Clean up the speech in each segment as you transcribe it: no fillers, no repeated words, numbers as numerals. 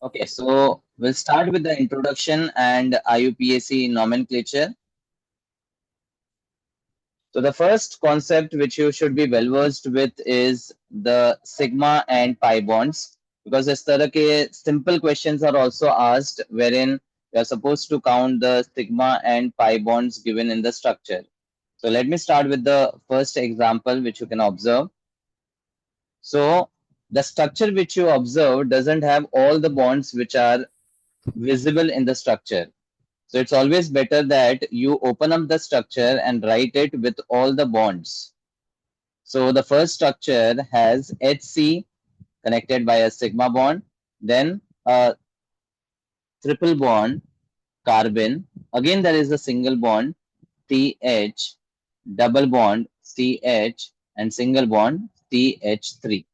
Okay, so we'll start with the introduction and IUPAC nomenclature. So the first concept which you should be well versed with is the sigma and pi bonds, because इस तरह के simple questions are also asked wherein you are supposed to count the sigma and pi bonds given in the structure. So let me start with the first example which you can observe. So the structure which you observe doesn't have all the bonds which are visible in the structure. So it's always better that you open up the structure and write it with all the bonds. So the first structure has HC connected by a sigma bond, then a triple bond carbon. Again, there is a single bond TH, double bond CH, and single bond CH3.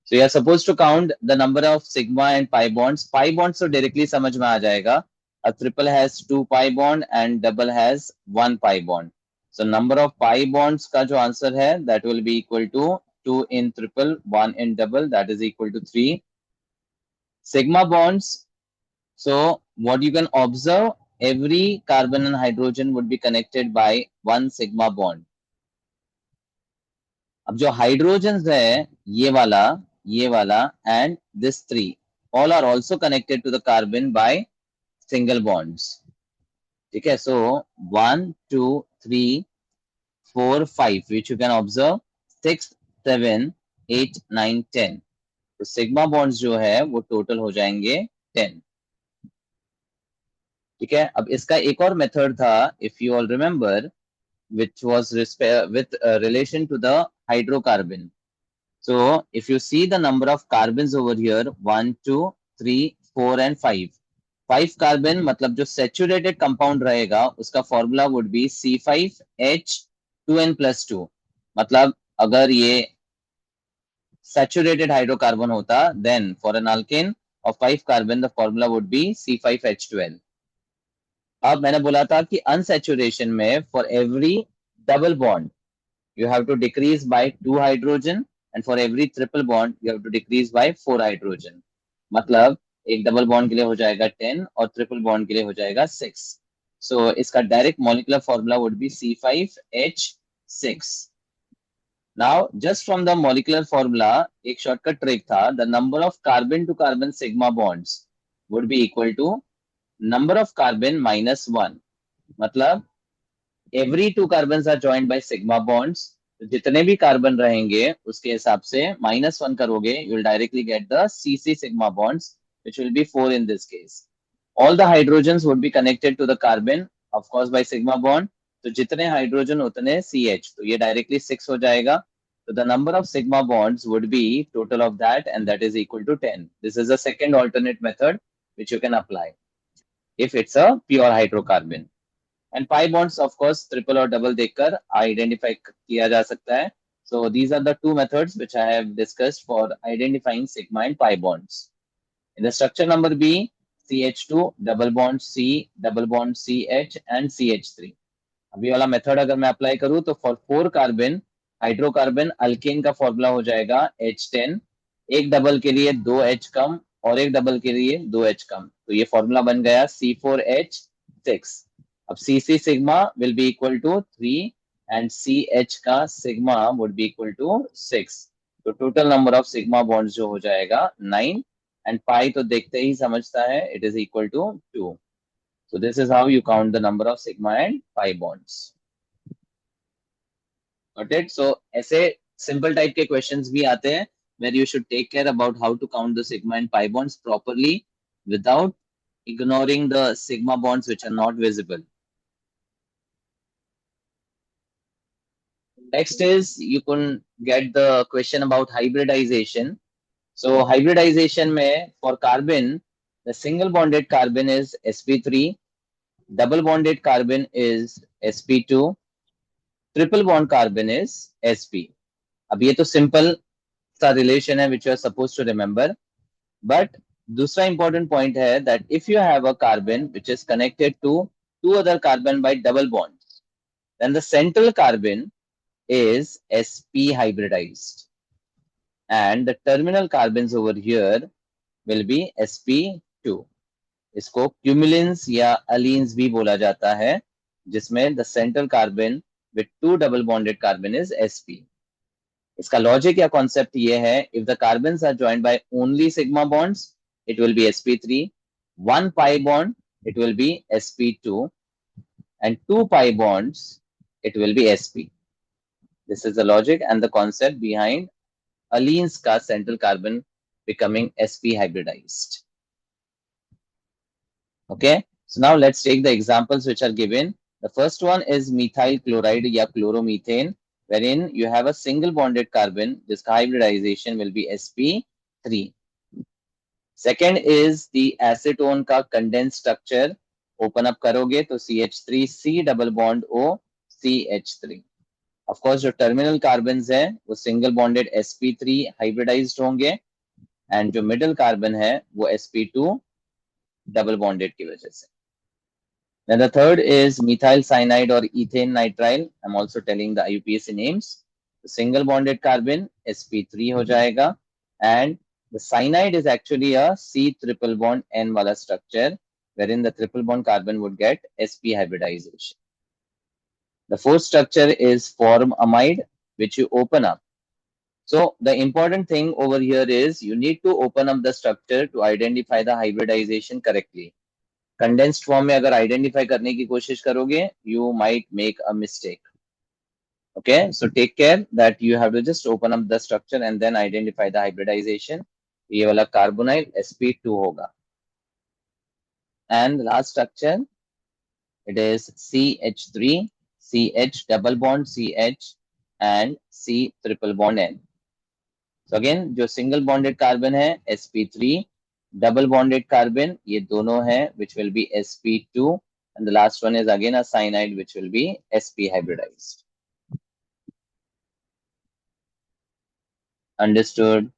So you are supposed to count the number of sigma and pi bonds. Pi bonds so directly समझ में आ जाएगा. A triple has 2 pi bond and double has 1 pi bond. So number of pi bonds का जो answer है that will be equal to 2 in triple, 1 in double, that is equal to 3. Sigma bonds. So what you can observe, every carbon and hydrogen would be connected by one sigma bond. अब जो hydrogen है ये वाला and this three all are also connected to the carbon by single bonds. ठीक है, so 1 2 3 4 5 which you can observe 6 7 8 9 10. तो sigma bonds जो है वो टोटल हो जाएंगे 10. ठीक है, अब इसका एक और मेथड था, if you all remember, which was with relation to the hydrocarbon. So if you see the number of carbons over here, 1 2 3 4 and 5. 5 carbon मतलब जो saturated compound रहेगा उसका formula would be C5H2n+2. मतलब अगर ये saturated hydrocarbon होता, then for an alkane of 5 carbon the formula would be C5H12. अब मैंने बोला था कि अनसैचुरेशन में for every double bond you have to decrease by 2 hydrogen and for every triple bond you have to decrease by 4 hydrogen. मतलब एक double bond के लिए हो जाएगा 10 और ट्रिपल बॉन्ड के लिए हो जाएगा 6. सो इसका direct molecular formula would be C5H6. Now just from the molecular formula एक शॉर्टकट ट्रिक था, the number of carbon to carbon sigma bonds would be equal to number of carbon -1. मतलब every 2 carbons are joined by sigma bonds. तो जितने भी carbon रहेंगे उसके हिसाब से -1 करोगे, you will directly get the CC sigma bonds, which will be 4 in this case. All the hydrogens would be connected to the carbon, of course by sigma bond. तो जितने हाइड्रोजन उतने CH, तो ये directly 6 हो जाएगा. So the number of sigma bonds would be total of that, and that is equal to 10. This is a second alternate method which you can apply if it's a pure hydrocarbon. And pi bonds of course triple और double देखकर identify किया जा सकता है. So these are the two methods which I have discussed for identifying sigma and pi bonds. In the structure number B, CH2 double bond C double bond CH and CH3. अभी वाला method अगर मैं apply करूं तो for 4 carbon hydrocarbon alkane का formula हो जाएगा H10. एक डबल के लिए 2H कम और एक डबल के लिए 2H कम, तो ये फॉर्मूला बन गया C4H6. अब CC sigma will be equal to 3 and CH का sigma would be equal to 6. तो total number of sigma bonds जो हो जाएगा 9 and pi तो देखते ही समझता है it is equal to 2. So this is how you count the number of sigma and pi bonds. Got it? So ऐसे simple type के questions भी आते हैं where you should take care about how to count the sigma and pi bonds properly without ignoring the sigma bonds which are not visible. Next is you can get the question about hybridization. So hybridization में for carbon, the single bonded carbon is sp3, double bonded carbon is sp2, triple bond carbon is sp. अब ये तो simple सा relation है which you are supposed to remember. But दूसरा important point है that if you have a carbon which is connected to two other carbon by double bonds, then the central carbon is sp hybridized, and the terminal carbons over here will be sp2. इसको क्यूमुलेंस या अलीन्स भी बोला जाता है, जिसमें the central carbon with two double bonded carbon is sp. इसका logic या concept ये है, if the carbons are joined by only sigma bonds it will be sp3, one pi bond it will be sp2, and two pi bonds it will be sp. This is the logic and the concept behind allenes ka central carbon becoming sp hybridized. Okay, so now let's take the examples which are given. The first one is methyl chloride या chloromethane, wherein you have a single bonded carbon. This hybridization will be sp3. Second is the acetone का condensed structure. Open up करोगे तो CH3C double bond O CH3. Of course जो terminal carbons है वो single bonded sp3 hybridized होंगे, and जो middle carbon है वो sp2 double bonded की वजह से. Then the third is methyl cyanide or ethane nitrile. I'm also telling the IUPAC names. The single bonded carbon sp3 हो जाएगा, and the cyanide is actually a C triple bond N wala structure, wherein the triple bond carbon would get sp hybridization. The fourth structure is formamide, which you open up. So the important thing over here is you need to open up the structure to identify the hybridization correctly. Condensed form में अगर identify करने की कोशिश करोगे you might make a mistake. Okay, so take care that you have to just open up the structure and then identify the hybridization. ये वाला carbonyl sp2 होगा. And last structure it is CH3 CH double bond CH and C triple bond N. So again जो सिंगल बॉन्डेड कार्बन है sp3, double bonded carbon ये दोनों है which will be sp2, and the last one is again a cyanide which will be sp hybridized. Understood?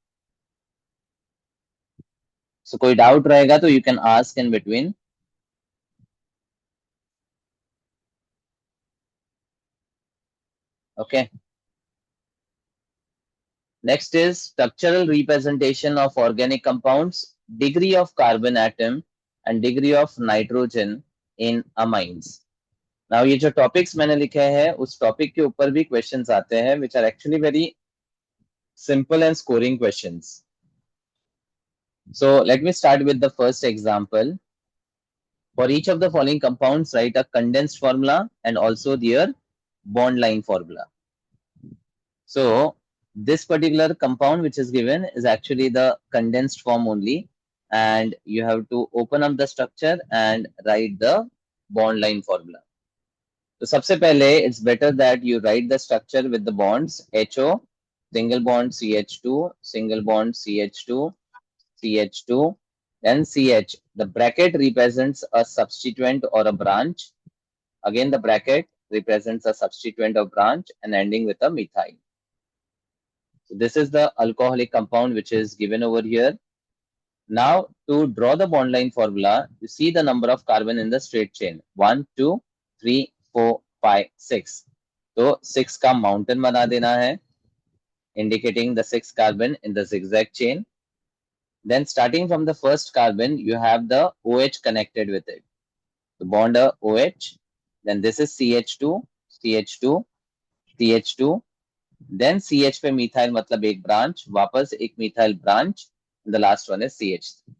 So कोई doubt रहेगा तो you can ask in between. Okay. Next is structural representation of organic compounds, degree of carbon atom and degree of nitrogen in amines. Now ये जो topics मैंने लिखे हैं उस topic के ऊपर भी questions आते हैं which are actually very simple and scoring questions. So let me start with the first example. For each of the following compounds, write a condensed formula and also their bond line formula. So this particular compound which is given is actually the condensed form only, and you have to open up the structure and write the bond line formula. So सबसे पहले it's better that you write the structure with the bonds. HO, single bond CH2, single bond CH2, CH2, then CH. The bracket represents a substituent or a branch. Again, the bracket represents a substituent or branch and ending with a methyl. So this is the alcoholic compound which is given over here. Now, to draw the bond line formula, you see the number of carbon in the straight chain. 1, 2, 3, 4, 5, 6. So 6 का mountain बना देना है, indicating the 6 carbon in the zigzag chain. Then starting from the first carbon, you have the OH connected with it. The bond OH, then this is CH2, CH2, CH2, then CH पे methyl मतलब एक branch, वापस एक methyl branch, and the last one is CH3.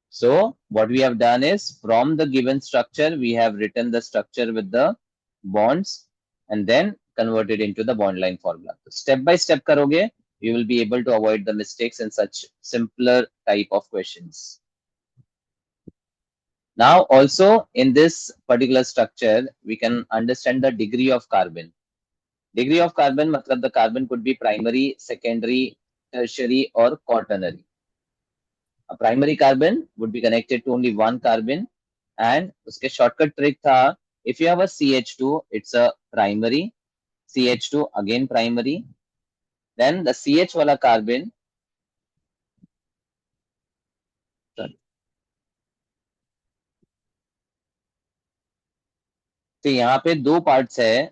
So what we have done is from the given structure, we have written the structure with the bonds and then converted into the bond line formula. So step by step करोगे, you will be able to avoid the mistakes in such simpler type of questions. Now also in this particular structure, we can understand the degree of carbon. Degree of carbon मतलब the carbon could be primary, secondary, tertiary or quaternary. A primary carbon would be connected to only one carbon, and उसके shortcut trick था, if you have a CH2, it's a primary, CH2 again primary, then the CH वाला carbon, तो यहाँ पे दो parts है,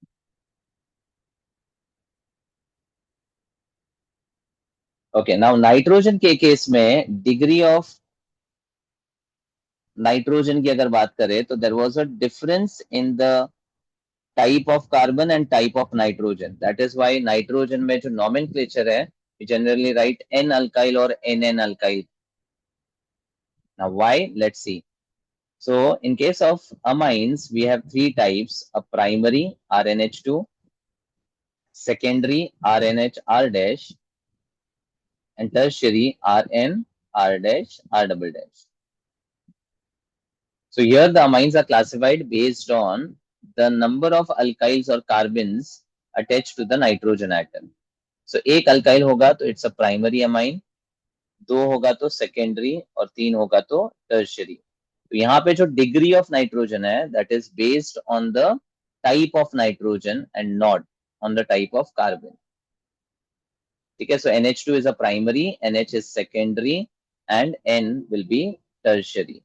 Okay, now nitrogen के case में डिग्री ऑफ नाइट्रोजन की अगर बात करें तो there was a difference in the type of carbon and type of nitrogen. That is why nitrogen में जो नॉमेनक्लेचर है we generally write n alkyl or nn alkyl. Now why? Let's see. So in case of amines we have three types: a primary RNH2, secondary RNH R dash, and tertiary Rn R dash R double dash. So here the amines are classified based on the number of alkyls or carbons attached to the nitrogen atom. So एक alkyl होगा तो it's a primary amine, दो होगा तो secondary और तीन होगा तो tertiary. तो यहाँ पे जो degree of nitrogen है that is based on the type of nitrogen and not on the type of carbon. ठीक है, so NH2 is a primary, NH is secondary and N will be tertiary.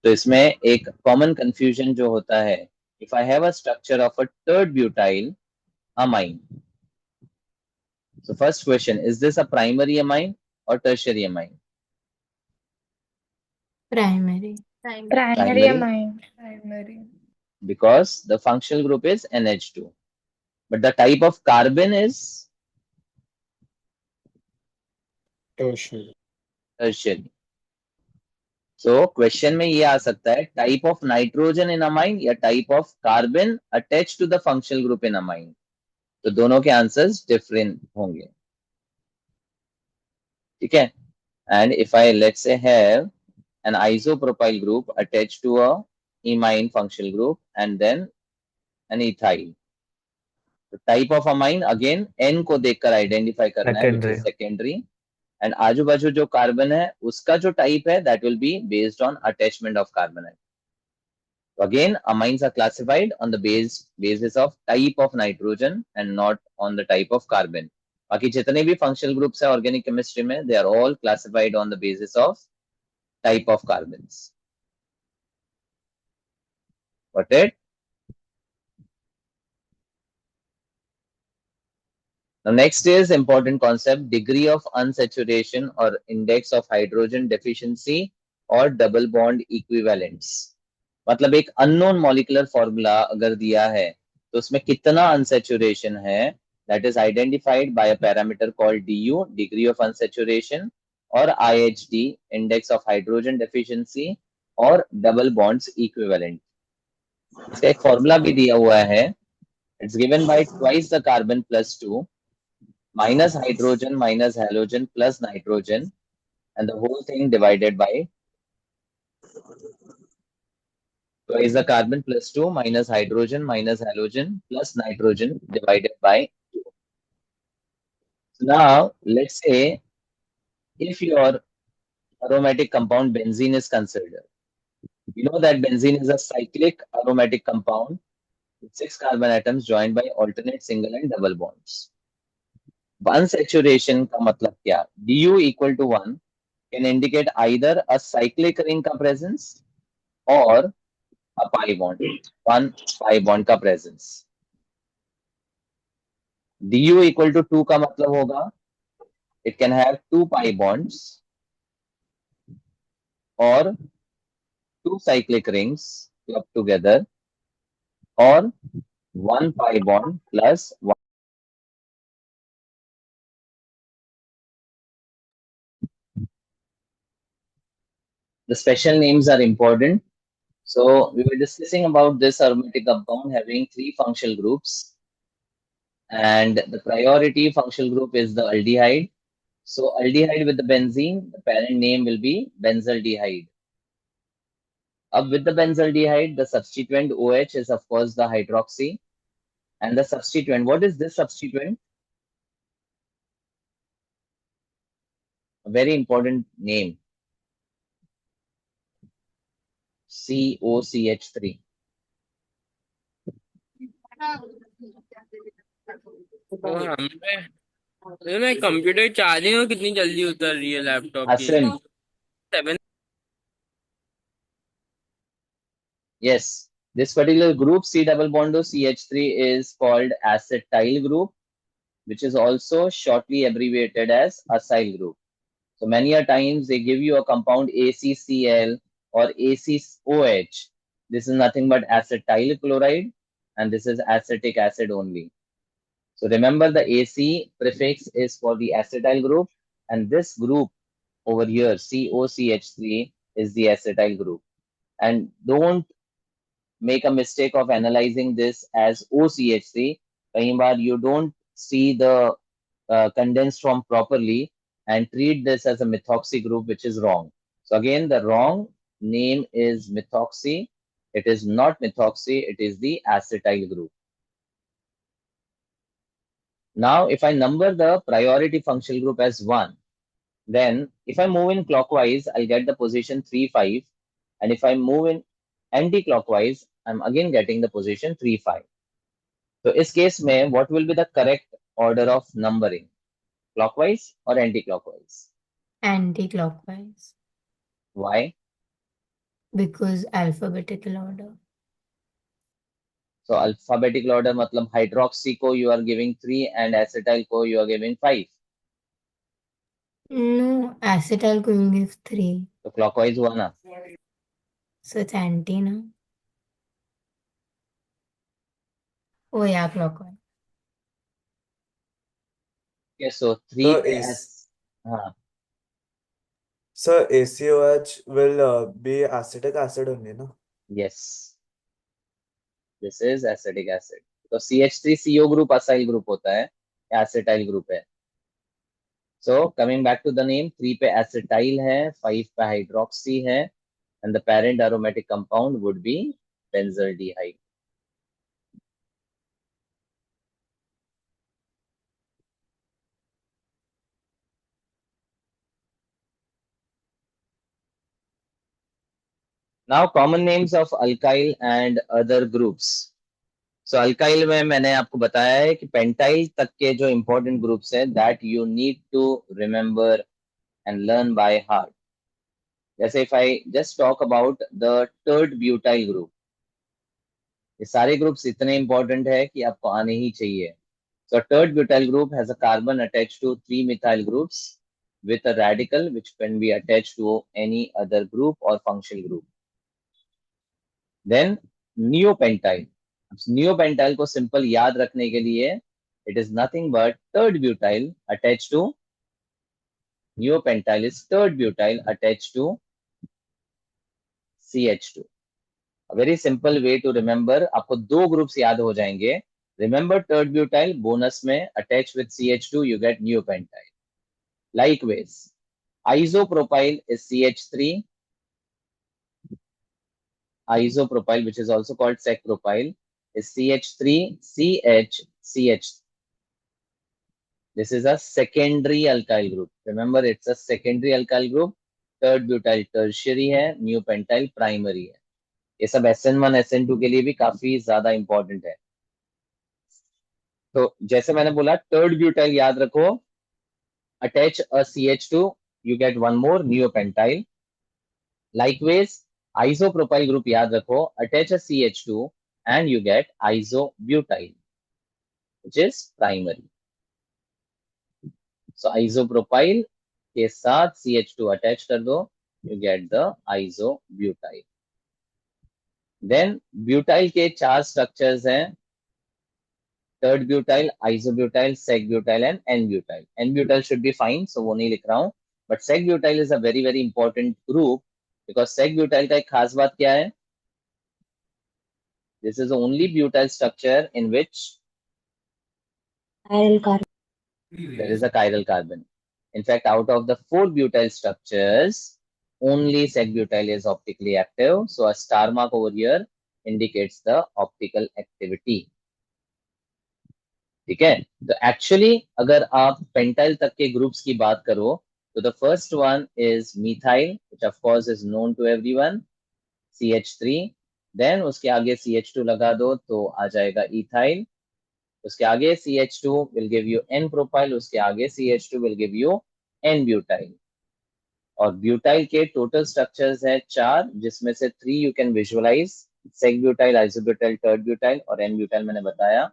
तो इसमें एक common confusion जो होता है, if I have a structure of a third butyl amine, so first question, is this a primary amine और tertiary amine? Primary. Primary amine. Primary. Because the functional group is NH2, but the type of carbon is tertiary. So question में ये आ सकता है type of nitrogen in amine या type of carbon attach to the functional group in amine. तो दोनों के answers different होंगे. ठीक है, and if I let's say have an isopropyl group attached to a imine functional group and then an ethyl. The type of amine again n को देखकर identify करना है, which is Secondary. secondary, and आजू बाजू जो carbon है उसका जो टाइप है that will be based on attachment of carbon. So again amines are classified on the basis of type of nitrogen and not on the type of carbon. बाकी जितने भी functional groups है organic chemistry में, they are all classified on the basis of type of carbons. Got it? Now next is important concept, degree of unsaturation or index of hydrogen deficiency or double bond equivalence. मतलब एक unknown molecular formula अगर दिया है तो उसमें कितना unsaturation है, that is identified by a parameter called du, degree of unsaturation, और IHD, index of hydrogen deficiency और double bonds equivalent. इसका एक formula भी दिया हुआ है. It's given by twice the carbon plus 2 minus hydrogen minus halogen plus nitrogen, and the whole thing divided by twice the carbon plus 2 minus hydrogen minus halogen plus nitrogen divided by 2. So now let's say if your aromatic compound benzene is considered, you know that benzene is a cyclic aromatic compound with 6 carbon atoms joined by alternate single and double bonds. Unsaturation का मतलब क्या? Du equal to 1 can indicate either a cyclic ring का presence or a pi bond, one pi bond का presence. Du equal to 2 का मतलब होगा it can have 2 pi bonds or 2 cyclic rings clubbed together or 1 pi bond plus 1. The special names are important. So we were discussing about this aromatic compound having 3 functional groups, and the priority functional group is the aldehyde. So aldehyde with the benzene, the parent name will be benzaldehyde. Up with the benzaldehyde, the substituent OH is of course the hydroxy, and the substituent, what is this substituent? A very important name, COCH3. मैं computer charging और कितनी जल्दी उतर रही है laptop की? Asim, 7. yes, this particular group C double bond O CH3 is called acetyl group, which is also shortly abbreviated as acyl group. So many a times they give you a compound ACCl or ACOH. This is nothing but acetyl chloride, and this is acetic acid only. So remember, the AC prefix is for the acetyl group, and this group over here, COCH3, is the acetyl group. And don't make a mistake of analyzing this as OCH3. कई बार you don't see the condensed form properly and treat this as a methoxy group, which is wrong. So again, the wrong name is methoxy. It is not methoxy, it is the acetyl group. Now, if I number the priority functional group as 1, then if I move in clockwise, I'll get the position 3, 5. And if I move in anti-clockwise, I'm again getting the position 3, 5. So in this case, what will be the correct order of numbering? Clockwise or anti-clockwise? Anti-clockwise. Why? Because alphabetical order. So alphabetical order matlab hydroxy ko you are giving 3 and acetyl ko you are giving 5. No, acetyl को you give 3. So clockwise हुआ ना? So it's anti now. Oh yeah, clockwise. Okay, so 3 So पे is हाँ, so ACOH will be acetic acid only, no? yes. This is acetic acid. तो CH3CO group acyl group होता है, acetyl group है. So coming back to the name, 3 पे acetyl है, 5 पे hydroxy है, and the parent aromatic compound would be benzaldehyde. Now common names of alkyl and other groups. So alkyl में मैंने आपको बताया है कि pentyl तक के जो important groups हैं that you need to remember and learn by heart. जैसे if I just talk about the third butyl group, ये सारे ग्रुप्स इतने इंपॉर्टेंट है कि आपको आने ही चाहिए. So third butyl group has a carbon attached to 3 methyl groups with a radical which can be attached to any other group or functional group. Then neopentyl. Neopentyl को simple याद रखने के लिए it is nothing but third butyl attached to neopentyl is third butyl attached to CH2. A very simple way to remember, आपको दो groups याद हो जाएंगे. Remember third butyl, bonus में attached with CH2 you get neopentyl. Likewise, isopropyl is CH3. Isopropyl, which is also called sec-propyl, is CH3CH. This is a secondary alkyl group. Remember, it's a secondary alkyl group. Third butyl tertiary है, neopentyl primary है. ये सब SN1, SN2 के लिए भी काफी ज्यादा important है. तो जैसे मैंने बोला, third butyl याद रखो, attach a CH2, you get one more neopentyl. Likewise, isopropyl group याद रखो, attach a CH2 and you get isobutyl, which is primary. So isopropyl के साथ CH2 attach कर दो, you get the isobutyl. Then butyl के 4 structures हैं, third butyl, isobutyl, sec-butyl and n-butyl. N-butyl should be fine, so वो नहीं लिख रहा हूँ. But sec-butyl is a very very important group because sec-butyl का एक खास बात क्या है? This is the only butyl structure in which there is a chiral carbon. In fact, out of the 4 butyl structures, only sec-butyl is optically active. So a star mark over here indicates the optical activity. ठीक है? तो actually अगर आप pentyl तक के groups की बात करो तो the first one is methyl which of course is known to everyone, CH3. देन उसके आगे CH2 लगा दो तो आ जाएगा इथाइल. उसके आगे CH2 will give you N propyl, उसके आगे CH2 will give you N butyl. और ब्यूटाइल के टोटल स्ट्रक्चर्स है 4, जिसमें से 3 you can visualize, sec butyl, isobutyl, tert butyl और N ब्यूटाइल मैंने बताया.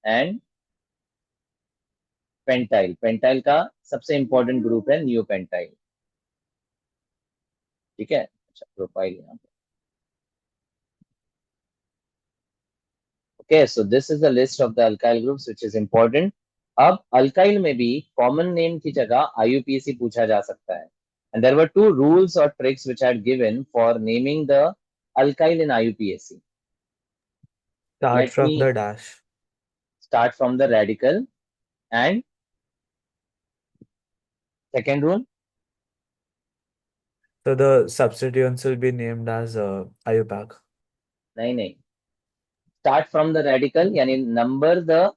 एंड पेंटाइल का सबसे इंपॉर्टेंट ग्रुप है नियोपेंटाइल। ठीक है, अच्छा प्रोपाइल यहाँ पे। Okay, so this is the list of the alkyl groups which is important. अब अल्काइल में भी कॉमन नेम की जगह आईयूपीएसी पूछा जा सकता है, and there were two rules और tricks which are given for naming the alkyl in IUPAC. Start Let from me the dash. start from the radical, and second rule, So the substituents will be named as IUPAC. नहीं, start from the radical यानी number the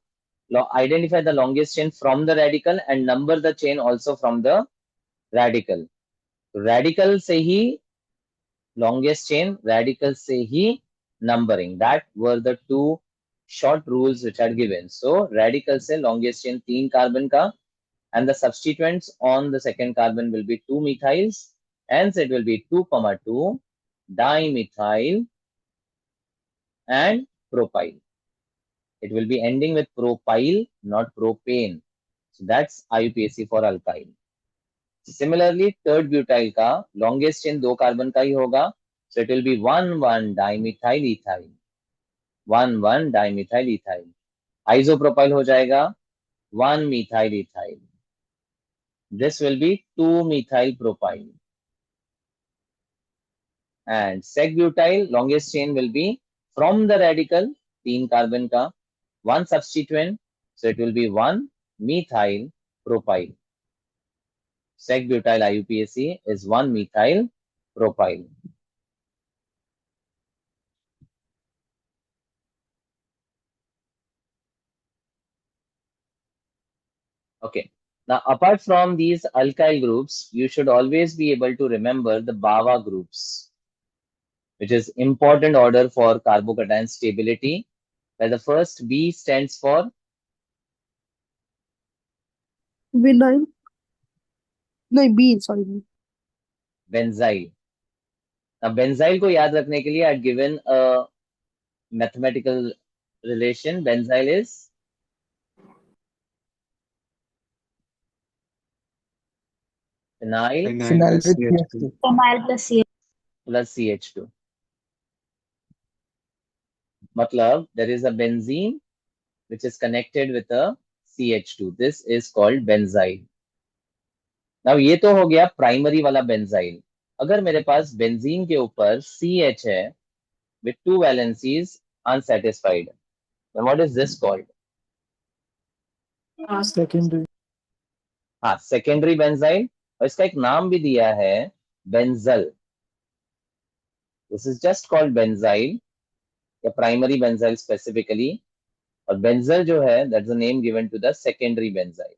identify the longest chain from the radical and number the chain also from the radical. radical से ही longest chain, radical से ही numbering, that were the two short rules which are given. So radical से longest chain 3 carbon का, and the substituents on the second carbon will be 2 methyls, hence it will be 2,2 dimethyl and propyl. It will be ending with propyl, not propane. So that's IUPAC for alkyl. Similarly, third butyl का longest chain 2 carbon का ही होगा. So it will be 1,1 dimethyl ethyl. 1,1 dimethyl ethyl. Isopropyl हो जाएगा 1 methyl ethyl. This will be 2 methyl propyl. And sec butyl longest chain will be from the radical 3 carbon का, one substituent, so it will be 1 methyl propyl. Sec butyl IUPAC is 1 methyl propyl. Okay. Now, apart from these alkyl groups, you should always be able to remember the BAVA groups, which is important order for carbocation stability, where the first B stands for Vinyl. No, B, sorry. benzyl. Now, benzyl को याद रखने के लिए I had given a mathematical relation. Benzyl is phenyl Phenyl with CH2. Phenyl plus CH. plus CH2. मतलब there is a benzene which is connected with a CH2. This is called benzyl. Now ये तो हो गया primary वाला benzyl. अगर मेरे पास benzene के ऊपर CH है with two valencies unsatisfied, then what is this called? Secondary. हाँ, सेकेंडरी बेंजाइल, और इसका एक नाम भी दिया है benzal. This is just called benzyl या प्राइमरी बेंजाइल स्पेसिफिकली, और बेंजल जो है that's the name given to the secondary benzyl.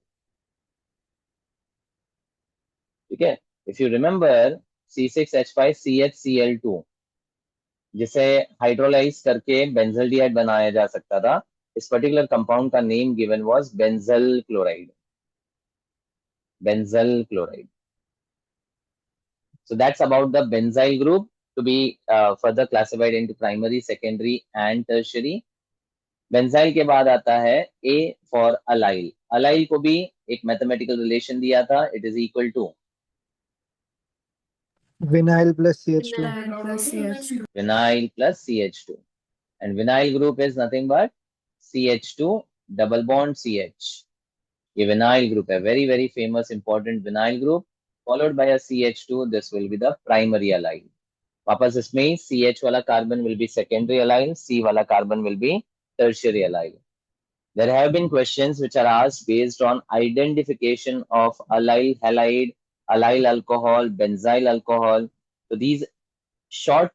ठीक है, इफ यू रिमेंबर C6H5CHCl2 जिसे हाइड्रोलाइज करके बेंजल्डिहाइड बनाया जा सकता था, इस पर्टिकुलर कंपाउंड का name given was benzyl chloride. Benzyl chloride. So that's about the benzyl group to be further classified into primary, secondary and tertiary. Benzyl के बाद आता है A for allyl. Allyl को भी एक mathematical relation दिया था, it is equal to Vinyl plus CH2. vinyl plus CH2. And vinyl group is nothing but CH2 double bond CH. ये vinyl group है, very very famous important vinyl group, followed by a CH2. This will be the primary allyl. वापस इसमें CH वाला carbon will be secondary allyl, C वाला carbon will be tertiary allyl. There have been questions which are asked based on identification of allyl halide, allyl alcohol, benzyl alcohol. So these short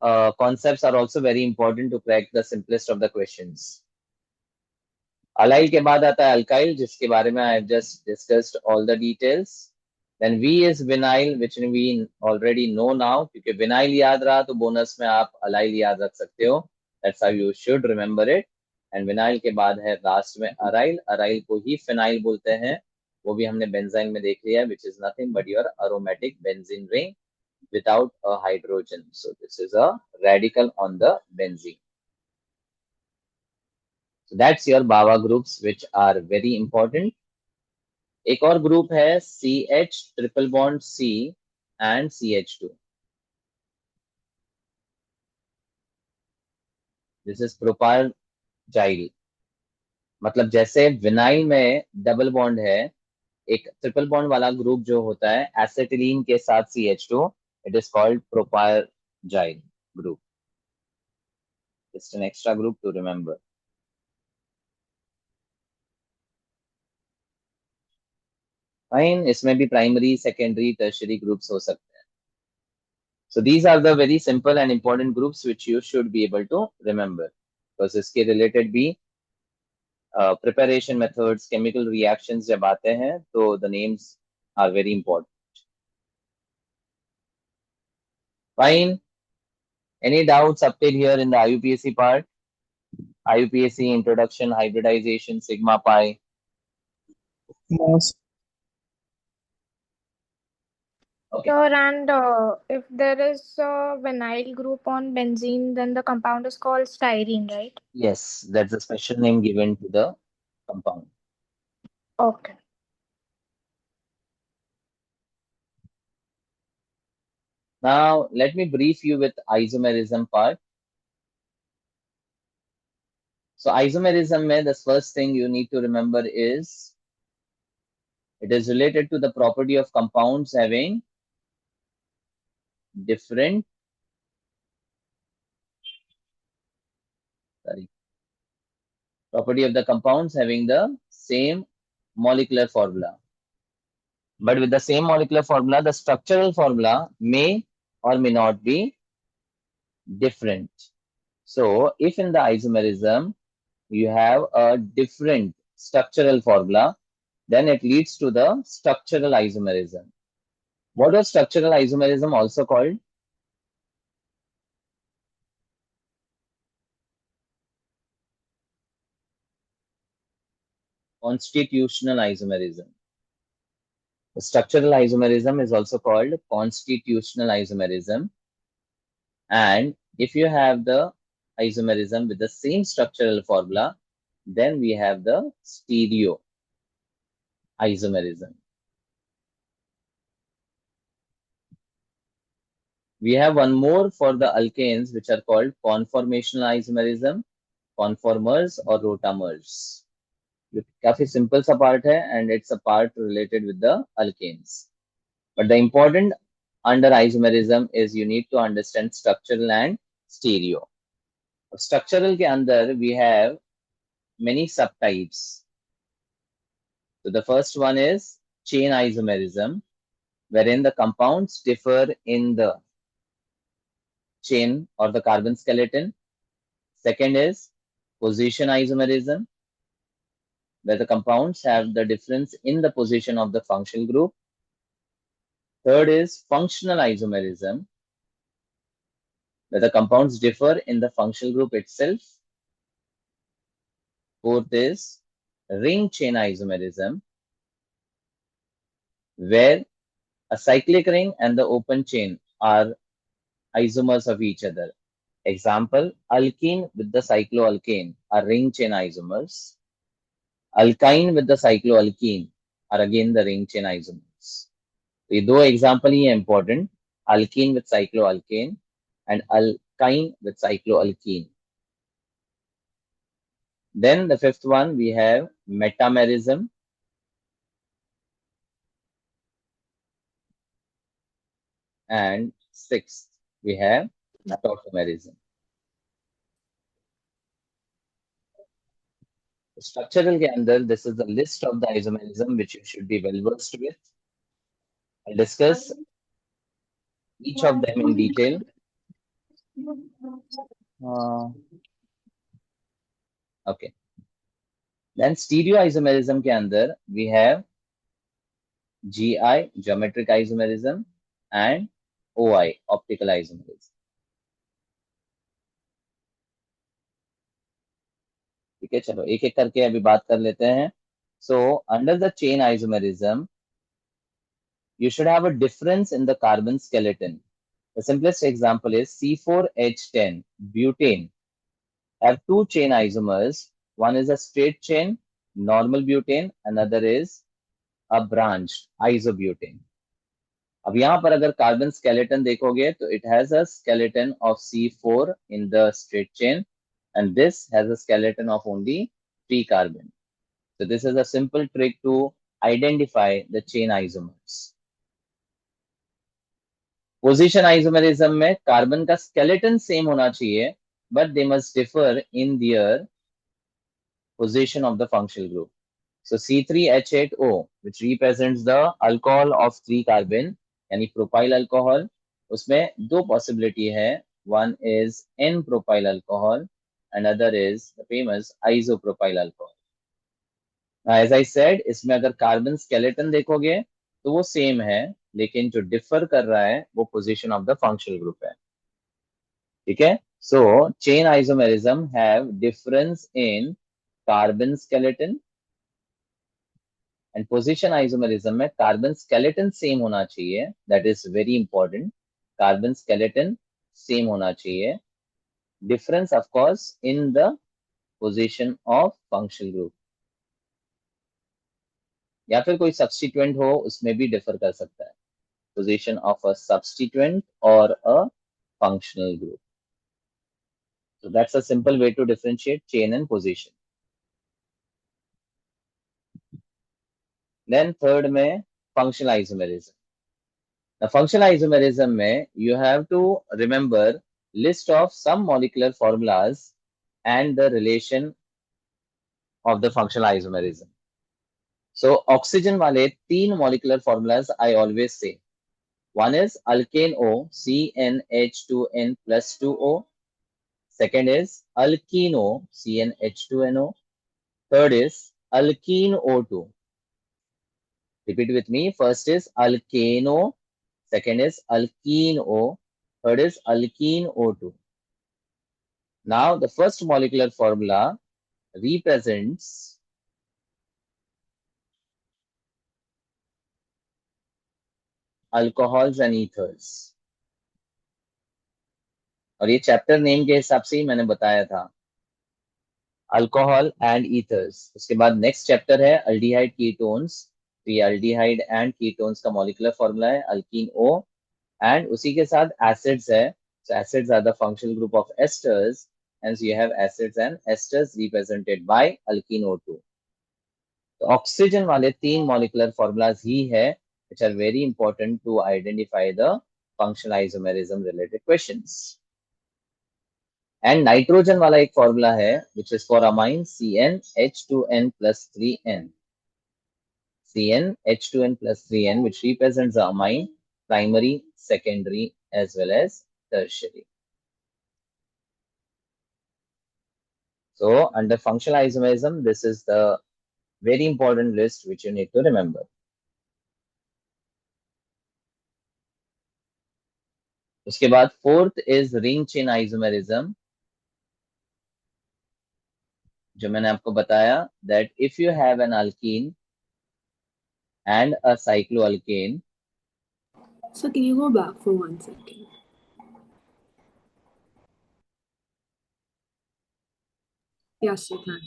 concepts are also very important to crack the simplest of the questions. Allyl के बाद आता है alkyl, जिसके बारे में I have just discussed all the details. Then V is vinyl, which we already know now. क्योंकि vinyl याद रहा तो बोनस में आप allyl याद रख सकते हो. That's how you should remember it. And vinyl के बाद है लास्ट में aryl. aryl को ही phenyl बोलते हैं, वो भी हमने बेंजाइन में देख लिया, which is nothing but your aromatic benzene ring without a hydrogen. So this is a radical on the benzene. So that's your BAWA groups which are very important. एक और ग्रुप है CH triple bond C and CH2. This is propyl, मतलब जैसे vinyl में double bond है, एक triple bond वाला group जो होता है एसिटिलीन के साथ CH2, it is called propyl group. Just an extra group to remember. Fine, इसमें भी प्राइमरी, सेकेंडरी, टर्शियरी ग्रुप्स हो सकते हैं. So these are the very simple and important groups which you should be able to remember. because इसके related भी preparation methods, chemical reactions जब आते हैं तो the names are very important. Fine. Any doubts up till here in the IUPAC part? IUPAC introduction, hybridization, sigma pi. Mass. Okay. Sure, and if there is a vinyl group on benzene, then the compound is called styrene, right? Yes, that's a special name given to the compound. Okay. Now, let me brief you with isomerism part. So, isomerism mein, the first thing you need to remember is it is related to the property of compounds having different, property of the compounds having the same molecular formula. But with the same molecular formula, the structural formula may or may not be different. So, if in the isomerism you have a different structural formula, then it leads to the structural isomerism. What was structural isomerism also called? Constitutional isomerism. The structural isomerism is also called constitutional isomerism. And if you have the isomerism with the same structural formula, then we have the stereo isomerism. We have one more for the alkanes, which are called conformational isomerism, conformers or rotamers. काफी simple सा part है, and it's a part related with the alkanes. But the important under isomerism is you need to understand structural and stereo. Structural के अंदर we have many subtypes. So the first one is chain isomerism, wherein the compounds differ in the chain or the carbon skeleton. Second is position isomerism, where the compounds have the difference in the position of the functional group. Third is functional isomerism, where the compounds differ in the functional group itself. Fourth is ring chain isomerism, where a cyclic ring and the open chain are isomers of each other. Example, alkene with the cycloalkane are ring chain isomers. Alkyne with the cycloalkene are again the ring chain isomers. तो ये दो example ही है important, alkene with cycloalkane and alkyne with cycloalkene. Then the fifth one we have metamerism, and sixth we have tautomerism. Structural के अंदर this is the list of the isomerism which you should be well versed with. I'll discuss each of them in detail. Okay. Then stereoisomerism के अंदर we have GI, geometric isomerism, and OI, optical isomerism. ठीक है, चलो एक एक करके अभी बात कर लेते हैं. So under the chain isomerism, you should have a difference in the carbon skeleton. The simplest example is C4H10 butane have two chain isomers One is a straight chain, normal butane, another is a branched isobutane. अब यहाँ पर अगर carbon skeleton देखोगे तो it has a skeleton of C4 in the straight chain and this has a skeleton of only 3 carbon. So this is a simple trick to identify the chain isomers. Position isomerism में carbon का skeleton same होना चाहिए but they must differ in their position of the functional group. So C3H8O, which represents the alcohol of 3 carbon, यानी propyl alcohol, उसमें दो possibility है. One is N-propyl alcohol, another is the famous isopropyl alcohol. Now, as I said, इसमें अगर carbon skeleton देखोगे तो वो same है, लेकिन जो डिफर कर रहा है वो position of the functional group है. ठीक है. So chain isomerism have difference in carbon skeleton and position isomerism में carbon skeleton same होना चाहिए. That is very important. Carbon skeleton same होना चाहिए. Difference of course in the position of functional group. या फिर कोई substituent हो उसमें भी differ कर सकता है. Position of a substituent or a functional group. So that's a simple way to differentiate chain and position. Then third में functional isomerism. The functional isomerism में you have to remember list of some molecular formulas and the relation of the functional isomerism. So oxygen वाले 3 molecular formulas I always say. One is alkane O, CnH2n plus 2O. Second is alkene O, CnH2nO. Third is alkene O2. Repeat with me. First is alkane O. Second is alkene O. Third is alkene O2. Now, the first molecular formula represents alcohols and ethers. और ये chapter name के हिसाब से ही मैंने बताया था, alcohol and ethers. उसके बाद नेक्स्ट चैप्टर है अल्डिहाइड कीटोन्स. तो ये अल्डिहाइड एंड कीटोन्स का मॉलिक्यूलर फॉर्मूला है अल्कीन ओ, एंड उसी के साथ एसिड्स है. So acids are the functional group of esters, and so you have acids and esters represented by alkene O2. तो ऑक्सीजन वाले 3 मॉलिक्यूलर फॉर्मूलाज ही है which are very important to identify the functional isomerism related questions. And nitrogen वाला एक formula है which is for amine CnH2n plus 3n. CnH2n plus 3n which represents the amine primary, secondary as well as tertiary. So under functional isomerism, this is the very important list which you need to remember. उसके बाद fourth is ring chain isomerism, जो मैंने आपको बताया that if you have an alkene and a cycloalkane. So can you go back for 1 second? Yes, you can.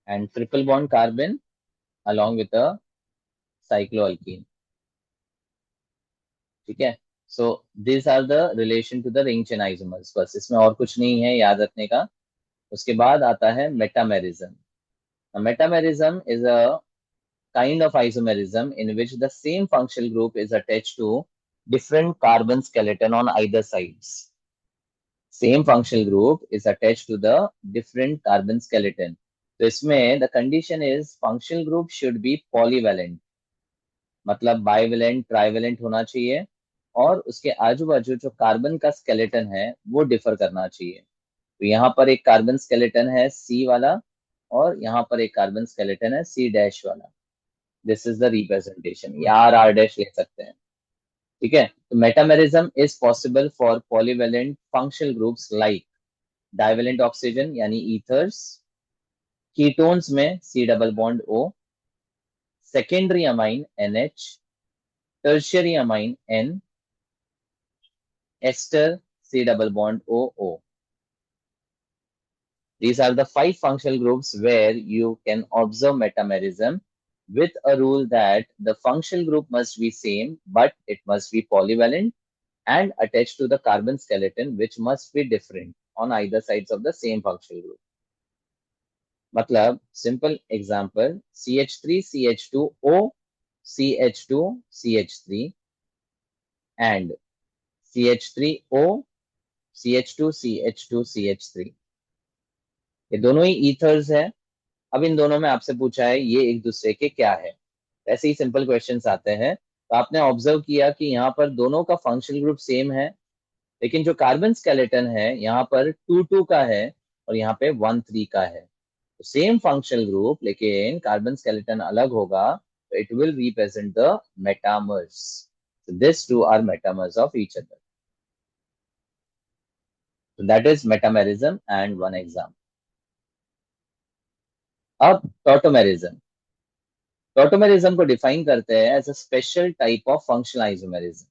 And triple bond carbon along with a cycloalkene. ठीक है. So these are the relation to the ring chain isomers. बस इसमें और कुछ नहीं है याद रखने का. उसके बाद आता है metamerism. Now, metamerism is a kind of isomerism in which the same functional group is attached to different carbon skeleton on either sides. Same functional group is attached to the different carbon skeleton. तो इसमें the condition is functional group should be polyvalent, मतलब bivalent, trivalent होना चाहिए, और उसके आजू बाजू जो कार्बन का स्केलेटन है वो डिफर करना चाहिए. तो यहाँ पर एक कार्बन स्केलेटन है C वाला और यहाँ पर एक कार्बन स्केलेटन है C डैश वाला. दिस इज द रिप्रेजेंटेशन, या R डैश ले सकते हैं. ठीक है. तो metamerism is possible for polyvalent functional groups like divalent oxygen यानी ईथर्स, कीटोन्स में C double bond O, secondary amine NH, tertiary amine N, ester C double bond O. These are the 5 functional groups where you can observe metamerism with a rule that the functional group must be same, but it must be polyvalent and attached to the carbon skeleton, which must be different on either sides of the same functional group. मतलब simple example CH3 CH2O CH2 CH3 and CH3O CH2 CH2 CH3 ये दोनों ही ethers है। अब इन दोनों में आपसे पूछा है ये एक दूसरे के क्या है, ऐसे ही सिंपल क्वेश्चंस आते हैं। तो आपने ऑब्जर्व किया कि यहाँ पर दोनों का फंक्शनल ग्रुप सेम है, लेकिन जो कार्बन स्केलेटन है यहाँ पर 2 का है और यहाँ पे 1 3 का है। तो सेम फंक्शनल ग्रुप लेकिन कार्बन स्केलेटन अलग होगा, तो it will represent the metamers. So these two are metamers of each other. So that is metamerism and one example. अब टॉटोमेरिज्म, टॉटोमेरिज्म को डिफाइन करते हैं as a special type of functional isomerism.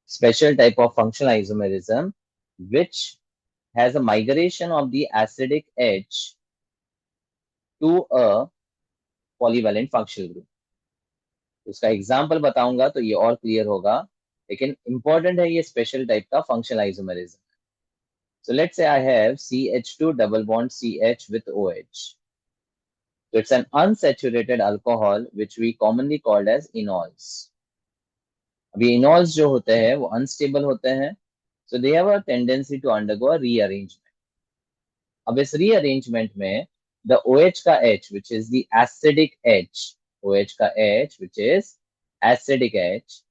Special type of functional isomerism which has a migration of the acidic H to a polyvalent functional group. उसका example बताऊंगा तो ये और clear होगा, लेकिन इंपॉर्टेंट है ये स्पेशल टाइप का functional isomerism. So let's say I have CH2 double bond CH with OH. So it's an unsaturated alcohol which we commonly called as enols. अब ये enols जो होते हैं वो unstable होते हैं, so they have a tendency to undergo a rearrangement. अब इस rearrangement में the OH का H which is the acidic H, OH का H which is acidic H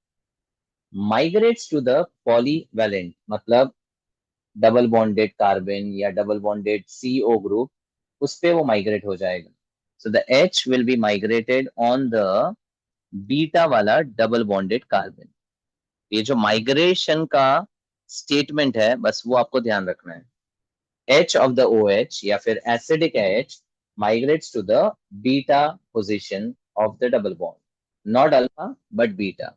migrates to the polyvalent, मतलब डबल बॉन्डेड कार्बन या double bonded CO group, उस पे वो माइग्रेट हो जाएगा। So the H will be migrated on the beta वाला double bonded carbon. ये जो माइग्रेशन का स्टेटमेंट है बस वो आपको ध्यान रखना है। H of the OH या फिर acidic H migrates to the beta position of the double bond, not alpha but beta.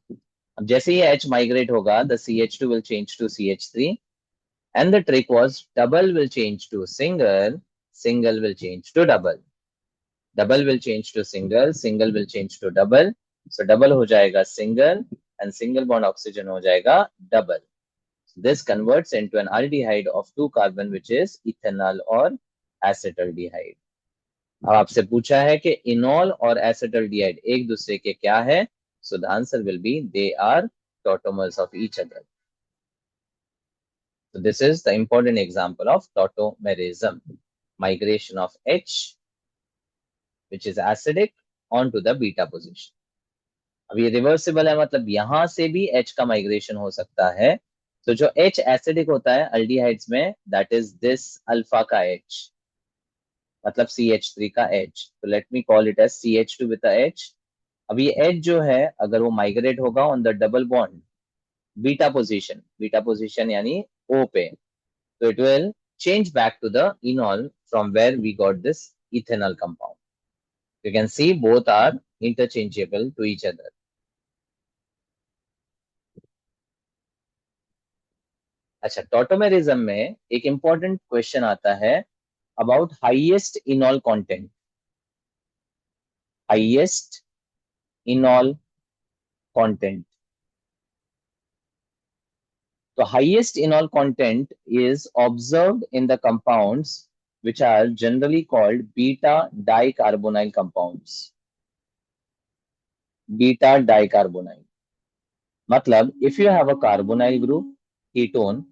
अब जैसे ये H migrate होगा, the CH2 will change to CH3 and the trick was double will change to single, single will change to double, double will change to single, single will change to double. So double हो जाएगा single and single bond oxygen हो जाएगा double. This converts into an aldehyde of 2 carbon which is ethanol or acetaldehyde. अब आपसे पूछा है कि इनॉल और acetaldehyde एक दूसरे के क्या है? So the answer will be they are tautomers of each other. So this is the important example of tautomerism, migration of H which is acidic onto the beta position. अब ये रिवर्सिबल है, मतलब यहां से भी H का migration हो सकता है। तो जो H एसिडिक होता है अल्डिहाइड्स में, दैट इज दिस अल्फा का H, मतलब CH3 का H। तो let me call it as CH2 with H। अब ये H जो है अगर वो माइग्रेट होगा on the double bond beta position यानी O पे, तो it will change back to the enol from where we got this ethanol compound. You can see both are interchangeable to each other. अच्छा, tautomerism में एक important question आता है about highest enol content. Highest enol content, तो highest enol content is observed in the compounds which are generally called beta dicarbonyl compounds. Beta dicarbonyl मतलब if you have a carbonyl group ketone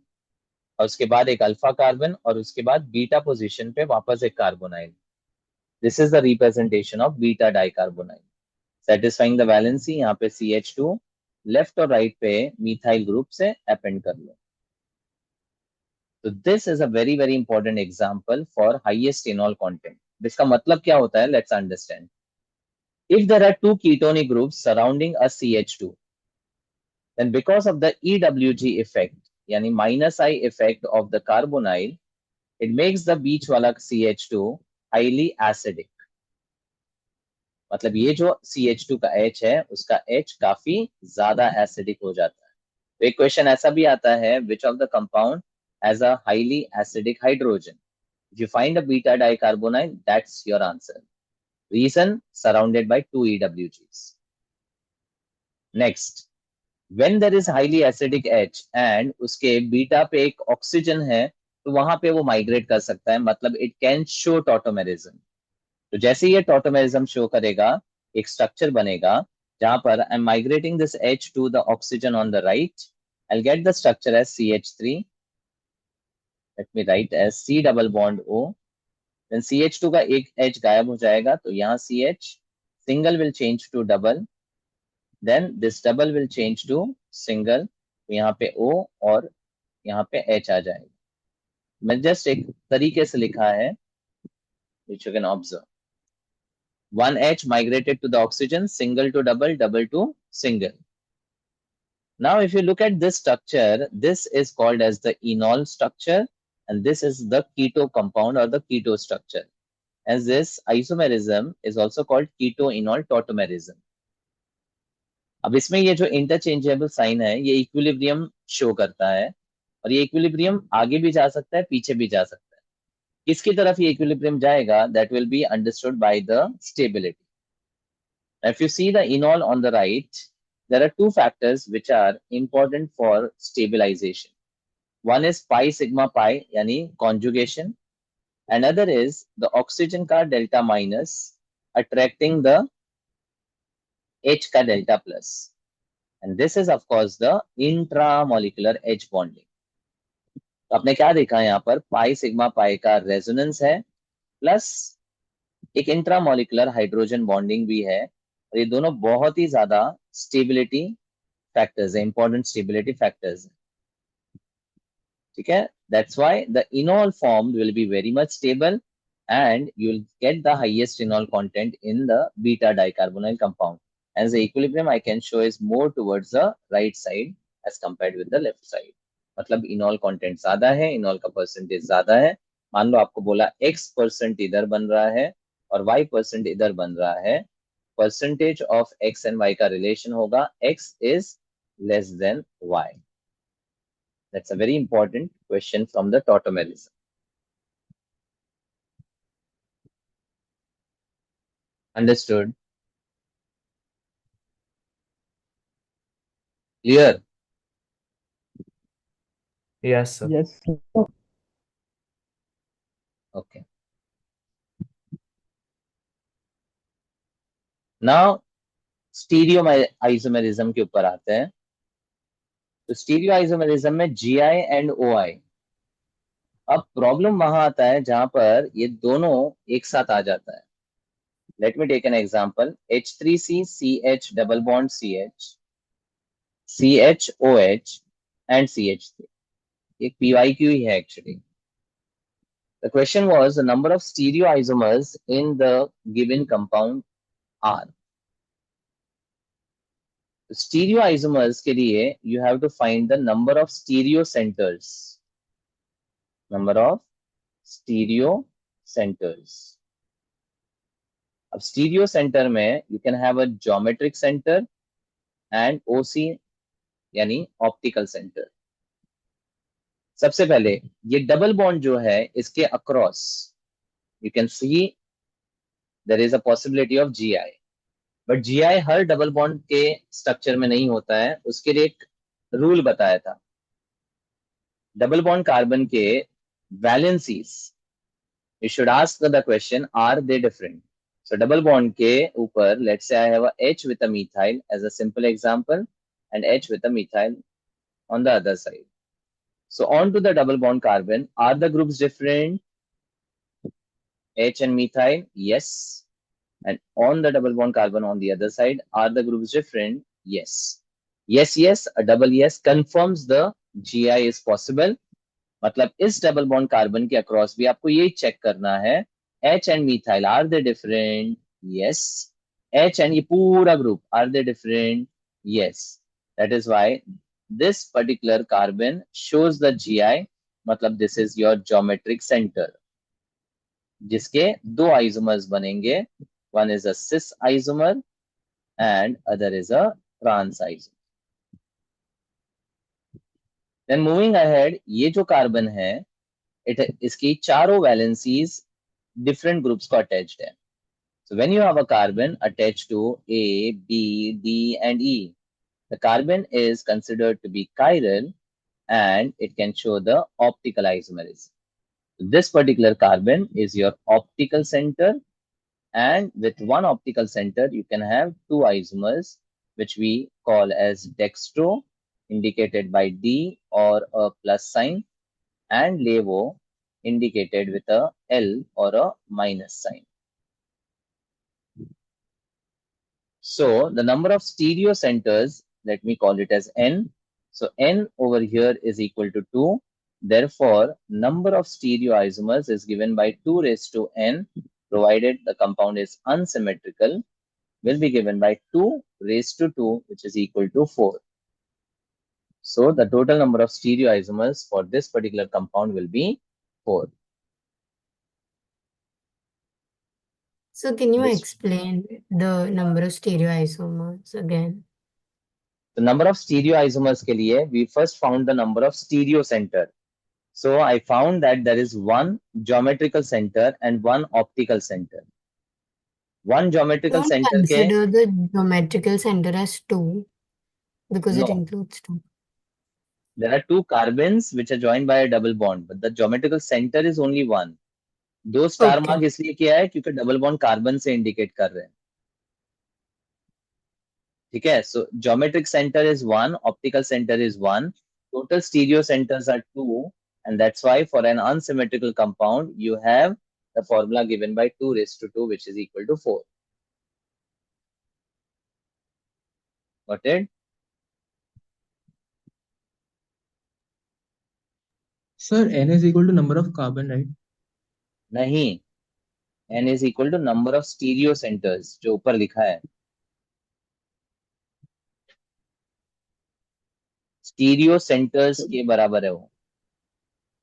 और उसके बाद एक alpha carbon और उसके बाद beta position पे वापस एक carbonyl, this is the representation of beta dicarbonyl. Satisfying the valency, यहाँ पे CH2 लेफ्ट और राइट पे मिथाइल ग्रुप से अपेंड कर लो। तो this is a very very important example for highest enol content. इसका मतलब क्या होता है, let's understand. If there are two ketonic groups surrounding a CH2, then because of the EWG effect यानी -I effect of the carbonyl, it makes the बीच वाला CH2 highly acidic. मतलब ये जो CH2 का H है उसका H काफी ज्यादा एसिडिक हो जाता है। तो एक क्वेश्चन ऐसा भी आता है, which of the compound has a highly acidic hydrogen? If you find a beta dicarbonyl, that's your answer. Reason, surrounded by 2 EWGs। Next, when there is highly acidic H and उसके beta पे एक oxygen है, तो वहां पे वो migrate कर सकता है, मतलब इट कैन शो टॉटोमेरिज्म। तो जैसे ही ये टॉटोमेरिज्म शो करेगा, एक स्ट्रक्चर बनेगा जहां पर I am migrating this H to the oxygen on the right, I get the structure as CH3। Let me write as C double bond O। Then CH2 का एक H गायब हो जाएगा, तो यहाँ CH single will change to double, then this double will change to single, तो यहाँ पे O और यहाँ पे H आ जाएगा। मैं जस्ट एक तरीके से लिखा है, which you can observe. One H migrated to the oxygen, single to double, double to single. Now, if you look at this structure, this is called as the enol structure, and this is the keto compound or the keto structure. As this isomerism is also called keto-enol tautomerism. अब इसमें ये जो interchangeable sign है, ये equilibrium show करता है, और ये इक्विलिब्रियम आगे भी जा सकता है, पीछे भी जा सकता है। किसकी तरफ ये इक्विलिब्रियम जाएगा, that will be understood by the stability. If you see the enol on the right, there are two factors which are important for stabilization. One is pi sigma pi, yani conjugation. Another is the oxygen ka delta minus attracting the H ka delta plus. And this is of course the intramolecular H bonding. तो आपने क्या देखा यहाँ पर, pi sigma pi का resonance है, plus एक intramolecular hydrogen bonding भी है, और ये दोनों बहुत ही ज्यादा स्टेबिलिटी फैक्टर्स है, इंपॉर्टेंट स्टेबिलिटी फैक्टर्स है। ठीक है, that's why the इनॉल form will be very much stable and you'll get the highest enol content in the beta dicarbonyl compound. As the equilibrium I can show is more towards the right side as compared with the left side. मतलब इनॉल content ज्यादा है, इनॉल का percentage ज्यादा है। मान लो आपको बोला X% इधर बन रहा है और Y% इधर बन रहा है, percentage of X and Y का रिलेशन होगा X is less than Y. That's a very important question from the tautomerism. Understood? Clear? Yes, sir. Yes, sir. Okay. Now stereo isomerism के ऊपर आते हैं। तो स्टीरियो आइसोमेरिज्म में GI and OI। अब problem वहां आता है जहां पर ये दोनों एक साथ आ जाता है। Let me take an example, H3CCH double bond CH, CHOH and CH3। एक PYQ ही है actually. The question was the number of stereoisomers in the given compound are. Stereoisomers के लिए you have to find the number of stereo centers. Number of stereo centers. अब stereo center में you can have a geometric center and OC यानी optical center. सबसे पहले ये double bond जो है इसके across you can see there is a possibility of GI. But GI her double bond के स्ट्रक्चर में नहीं होता है, उसके लिए एक रूल बताया था। डबल बॉन्ड कार्बन के valencies, you should ask the question, are they different? So double bond के ऊपर, let's say I have a H with a methyl as a simple example and H with a methyl on the other side. So on to the double bond carbon, are the groups different? H and methyl, yes. And on the double bond carbon on the other side, are the groups different? Yes. Yes, yes, a double yes confirms the GI is possible. मतलब इस double bond carbon के across भी आपको ये check करना है, H and methyl are they different? Yes. H and ये पूरा group are they different? Yes. That is why this particular carbon shows the GI, मतलब this is your geometric centre जिसके दो आइसोमर्स बनेंगे, One is a cis isomer and other is a trans isomer. Then moving ahead, ये जो carbon है, इसकी चारों valencies different groups को attached है. So when you have a carbon attached to A, B, D, and E, the carbon is considered to be chiral and it can show the optical isomerism. This particular carbon is your optical center, and with one optical center, you can have two isomers, which we call as dextro, indicated by D or a plus sign, and levo, indicated with a L or a minus sign. So the number of stereo centers, let me call it as N. So N over here is equal to 2. Therefore, number of stereoisomers is given by 2 raised to N, provided the compound is unsymmetrical, will be given by 2 raised to 2, which is equal to 4. So the total number of stereoisomers for this particular compound will be 4. So can you This- explain the number of stereoisomers again? The number of stereoisomers के लिए, we first found the number of stereo center. So I found that there is one geometrical center and one optical center. One geometrical Don't center के, consider the geometrical center as 2 because it no, includes 2. there are two carbons which are joined by a double bond, but the geometrical center is only one. दो star Okay. Mark इसलिए किया है क्योंकि double bond carbon से indicate कर रहे हैं. ठीक है, so geometric center is 1, optical center is 1, total stereo centers are 2, and that's why for an unsymmetrical compound you have the formula given by 2 raised to 2, which is equal to 4. Got it? Sir, N is equal to number of carbon, right? नहीं, n is equal to number of stereo centers, जो ऊपर लिखा है. Stereo centres के बराबर है वो.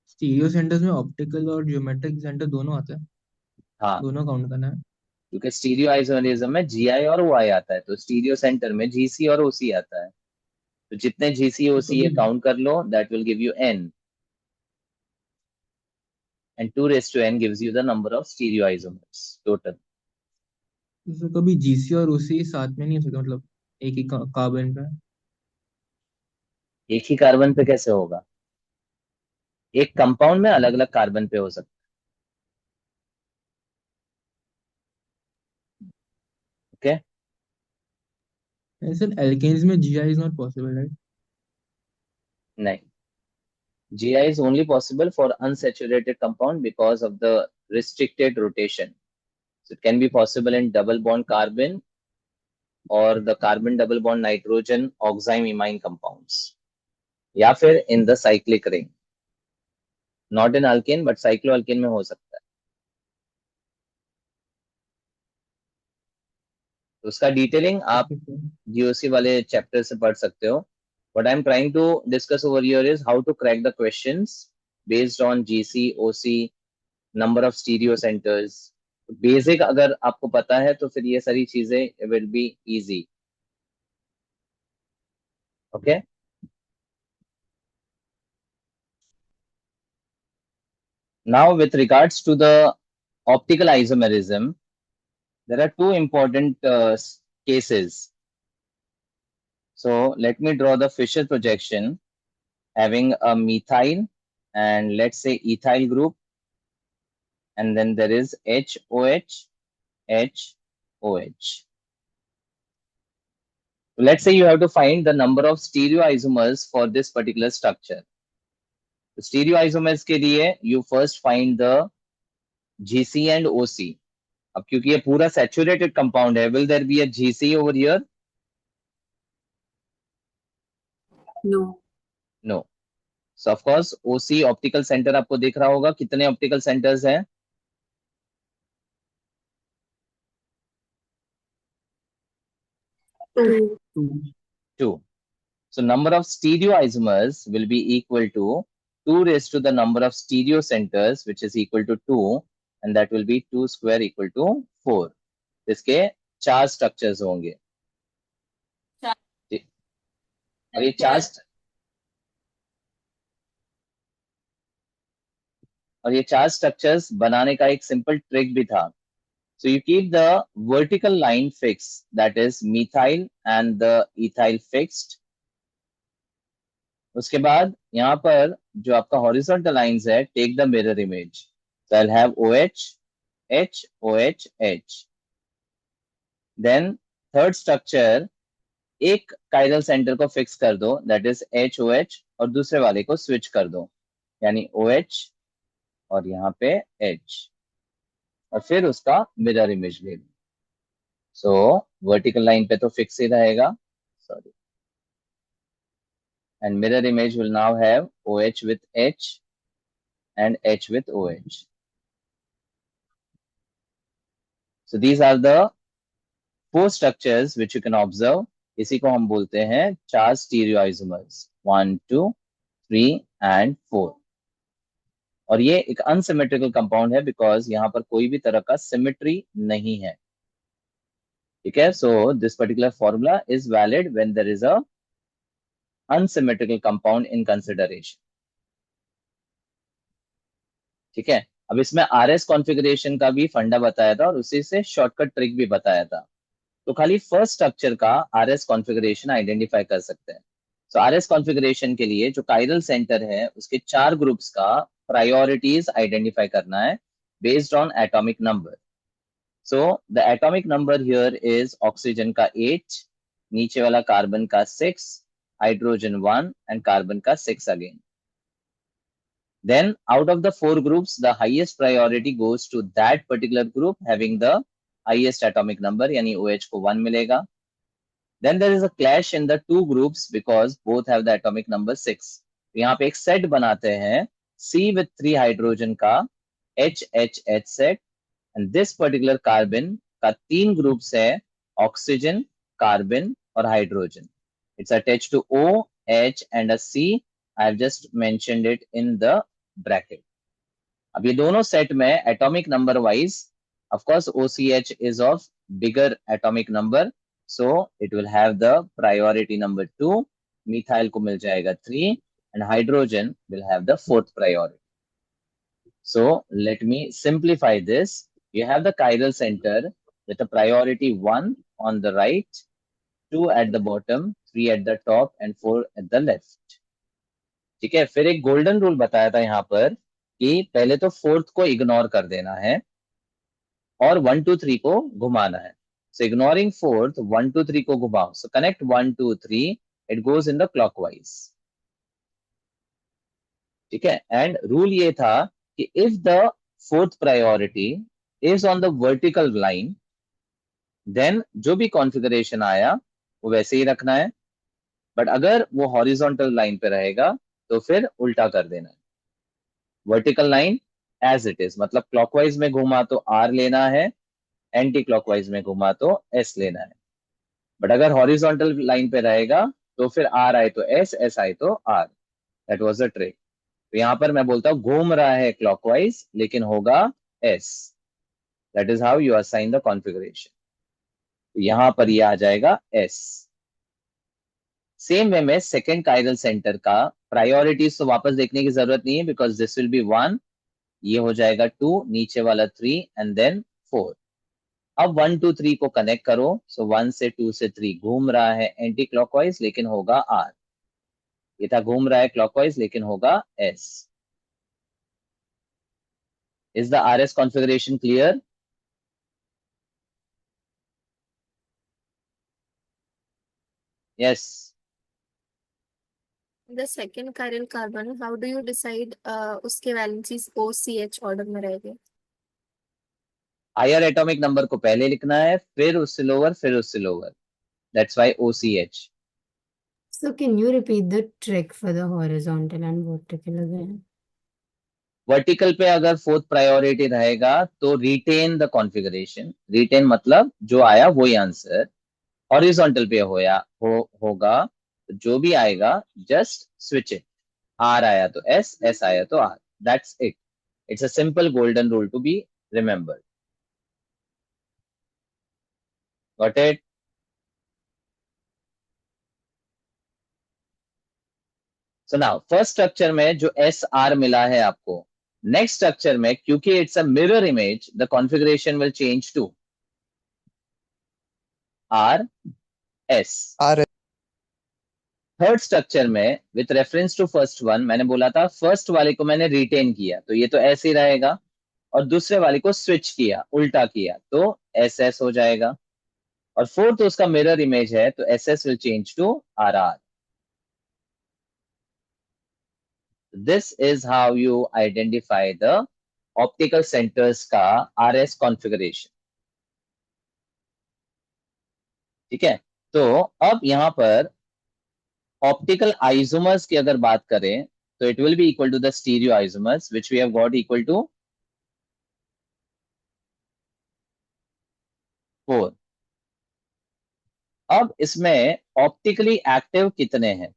Stereo centres में ऑप्टिकल और ज्योमेट्रिक सेंटर दोनों आते हैं. हाँ, दोनों काउंट करना है. क्योंकि स्टीरियो आइसोमेरिज्म में जीआई और ओआई आता है, तो स्टीरियो सेंटर में जीसी और ओसी आता है. तो जितने जीसी ओसी ये काउंट कर लो, that will give you n, and 2 raised to n gives you the number of stereoisomers total. तो कभी जीसी और ओसी साथ में नहीं हो सकता, मतलब एक ही कार्बन पे. एक ही कार्बन पे कैसे होगा? एक कंपाउंड में अलग अलग कार्बन पे हो सकता है. ओके, सर एल्केन्स में GI is not possible, right? नहीं, GI is only possible for unsaturated compound because of the restricted rotation. So it can be possible in double bond carbon or the carbon double bond nitrogen oxime imine compounds, या फिर in the cyclic ring. Not in alkane, but cycloalkane में हो सकता है. तो उसका detailing आप GOC वाले चैप्टर से पढ़ सकते हो. What I'm trying to discuss over here is how to crack the questions based on GC, OC, number of stereo centers. Basic अगर आपको पता है तो फिर ये सारी चीजें will be easy. Okay, now with regards to the optical isomerism, there are two important cases. So let me draw the Fisher projection having a methyl and let's say ethyl group, and then there is HOH, HOH. Let's say you have to find the number of stereoisomers for this particular structure. The stereoisomers के लिए you first find the GC and OC. अब क्योंकि ये पूरा saturated compound है, will there be a GC over here? No. No. So of course OC optical center आपको दिख रहा होगा. कितने optical centers हैं? 2. 2. So number of stereoisomers will be equal to 2 raised to the number of stereo centers, which is equal to 2, and that will be 2 square equal to 4. इसके 4 structures होंगे। और ये चार स्ट्रक्चर्स बनाने का एक सिंपल ट्रिक भी था। So you keep the vertical line fixed, that is methyl and the ethyl fixed. उसके बाद यहाँ पर जो आपका horizontal lines है, take the mirror image. So I'll have OH, H, OH, H. Then third structure, एक chiral center को fix कर दो, that is H, OH, और दूसरे वाले को switch कर दो, यानी OH और यहाँ पे H, और फिर उसका mirror image ले लो। So vertical line पे तो fix ही रहेगा, sorry. And mirror image will now have OH with H and H with OH. So these are the 4 structures which you can observe. इसी को हम बोलते हैं 4 stereoisomers, 1, 2, 3 and 4. और ये एक unsymmetrical compound है because यहाँ पर कोई भी तरह का symmetry नहीं है। ठीक है, so this particular formula is valid when there is a unsymmetrical compound in consideration. ठीक है, अब इसमें RS कॉन्फ़िगरेशन का भी फंडा बताया था और उसी से शॉर्टकट ट्रिक भी बताया था। तो खाली फर्स्ट स्ट्रक्चर का RS कॉन्फ़िगरेशन आइडेंटिफाई कर सकते हैं। तो RS कॉन्फ़िगरेशन के लिए जो कायरल सेंटर है उसके 4 ग्रुप्स का प्रायोरिटीज आइडेंटिफाई करना है based on atomic number. So the atomic number here is oxygen का 8, नीचे वाला कार्बन का 6, हाइड्रोजन 1 एंड कार्बन का 6 again. Then out of the 4 groups, the highest priority goes to that particular group having the highest atomic number, यानी OH को 1 मिलेगा। Then there is a clash in the 2 groups because both have the atomic number 6. यहाँ पे एक set बनाते हैं C with 3 hydrogen का HHH set, and this particular carbon का 3 groups है oxygen, carbon और hydrogen. It's attached to O, H and a C. I have just mentioned it in the bracket. अब ये दोनों सेट में atomic number wise of course OCH is of bigger atomic number, so it will have the priority number 2, methyl को मिल जाएगा 3 and hydrogen will have the 4th priority. So let me simplify this. You have the chiral center with a priority 1 on the right, 2 at the bottom, 3 at the top and 4 at the left. ठीक है, फिर एक golden rule बताया था यहाँ पर कि पहले तो 4th को इग्नोर कर देना है और 1, 2, 3 को घुमाना है। सो इग्नोरिंग 4th, 1, 2, 3 को घुमाओ। So connect 1, 2, 3, it goes in the clockwise. ठीक है, एंड रूल ये था कि if the 4th priority is on the vertical line, then जो भी कॉन्फ़िगरेशन आया वो वैसे ही रखना है, बट अगर वो हॉरिजॉन्टल लाइन पे रहेगा तो फिर उल्टा कर देना है। Vertical line as it is, मतलब क्लॉकवाइज में घुमा तो R लेना है, एंटी क्लॉकवाइज में घुमा तो S लेना है। बट अगर हॉरिजॉन्टल लाइन पे रहेगा तो फिर R आए तो S, S आए तो R। That was the trick. तो यहां पर मैं बोलता हूं घूम रहा है क्लॉकवाइज लेकिन होगा S। That is how you assign the configuration. तो यहां पर ये आ जाएगा S। सेम वे में सेकेंड कायरल सेंटर का प्रायोरिटीज तो वापस देखने की जरूरत नहीं है बिकॉज दिस विल बी 1, ये हो जाएगा 2, नीचे वाला 3 एंड देन 4। अब 1, 2, 3 को कनेक्ट करो। सो 1 से 2 से 3 घूम रहा है एंटी क्लॉकवाइज लेकिन होगा R। ये था घूम रहा है क्लॉकवाइज लेकिन होगा S। Is the RS configuration clear? Yes. The second chiral carbon, how do you decide उसके valencies OCH order में रहेंगे? हायर एटॉमिक नंबर को पहले लिखना है, फिर उससे लोअर, फिर उससे lower. That's why OCH। So can you repeat the trick for the horizontal and vertical again? Vertical पे अगर 4th प्रायोरिटी रहेगा तो रिटेन द कॉन्फ़िगरेशन। रिटेन मतलब जो आया वही आंसर। हॉरिजॉन्टल पे होगा तो जो भी आएगा जस्ट स्विच इट। R आया तो S, S आया तो R। That's it. It's a simple golden rule to be remembered. Got it? So now first structure में जो एस आर मिला है आपको, नेक्स्ट स्ट्रक्चर में क्योंकि it's a mirror image, the configuration will change to R S. आर third structure में with reference to first one, मैंने बोला था फर्स्ट वाले को मैंने रिटेन किया तो ये तो ऐसे ही रहेगा, और दूसरे वाले को स्विच किया, उल्टा किया तो एस एस हो जाएगा, और फोर्थ उसका मिरर इमेज है तो S S will change to R R. This is how you identify the optical centres का आर एस कॉन्फ़िगरेशन। ठीक है, तो अब यहां पर ऑप्टिकल आइसोमर्स की अगर बात करें तो it will be equal to the stereo isomers which we have got equal to 4। अब इसमें ऑप्टिकली एक्टिव कितने हैं?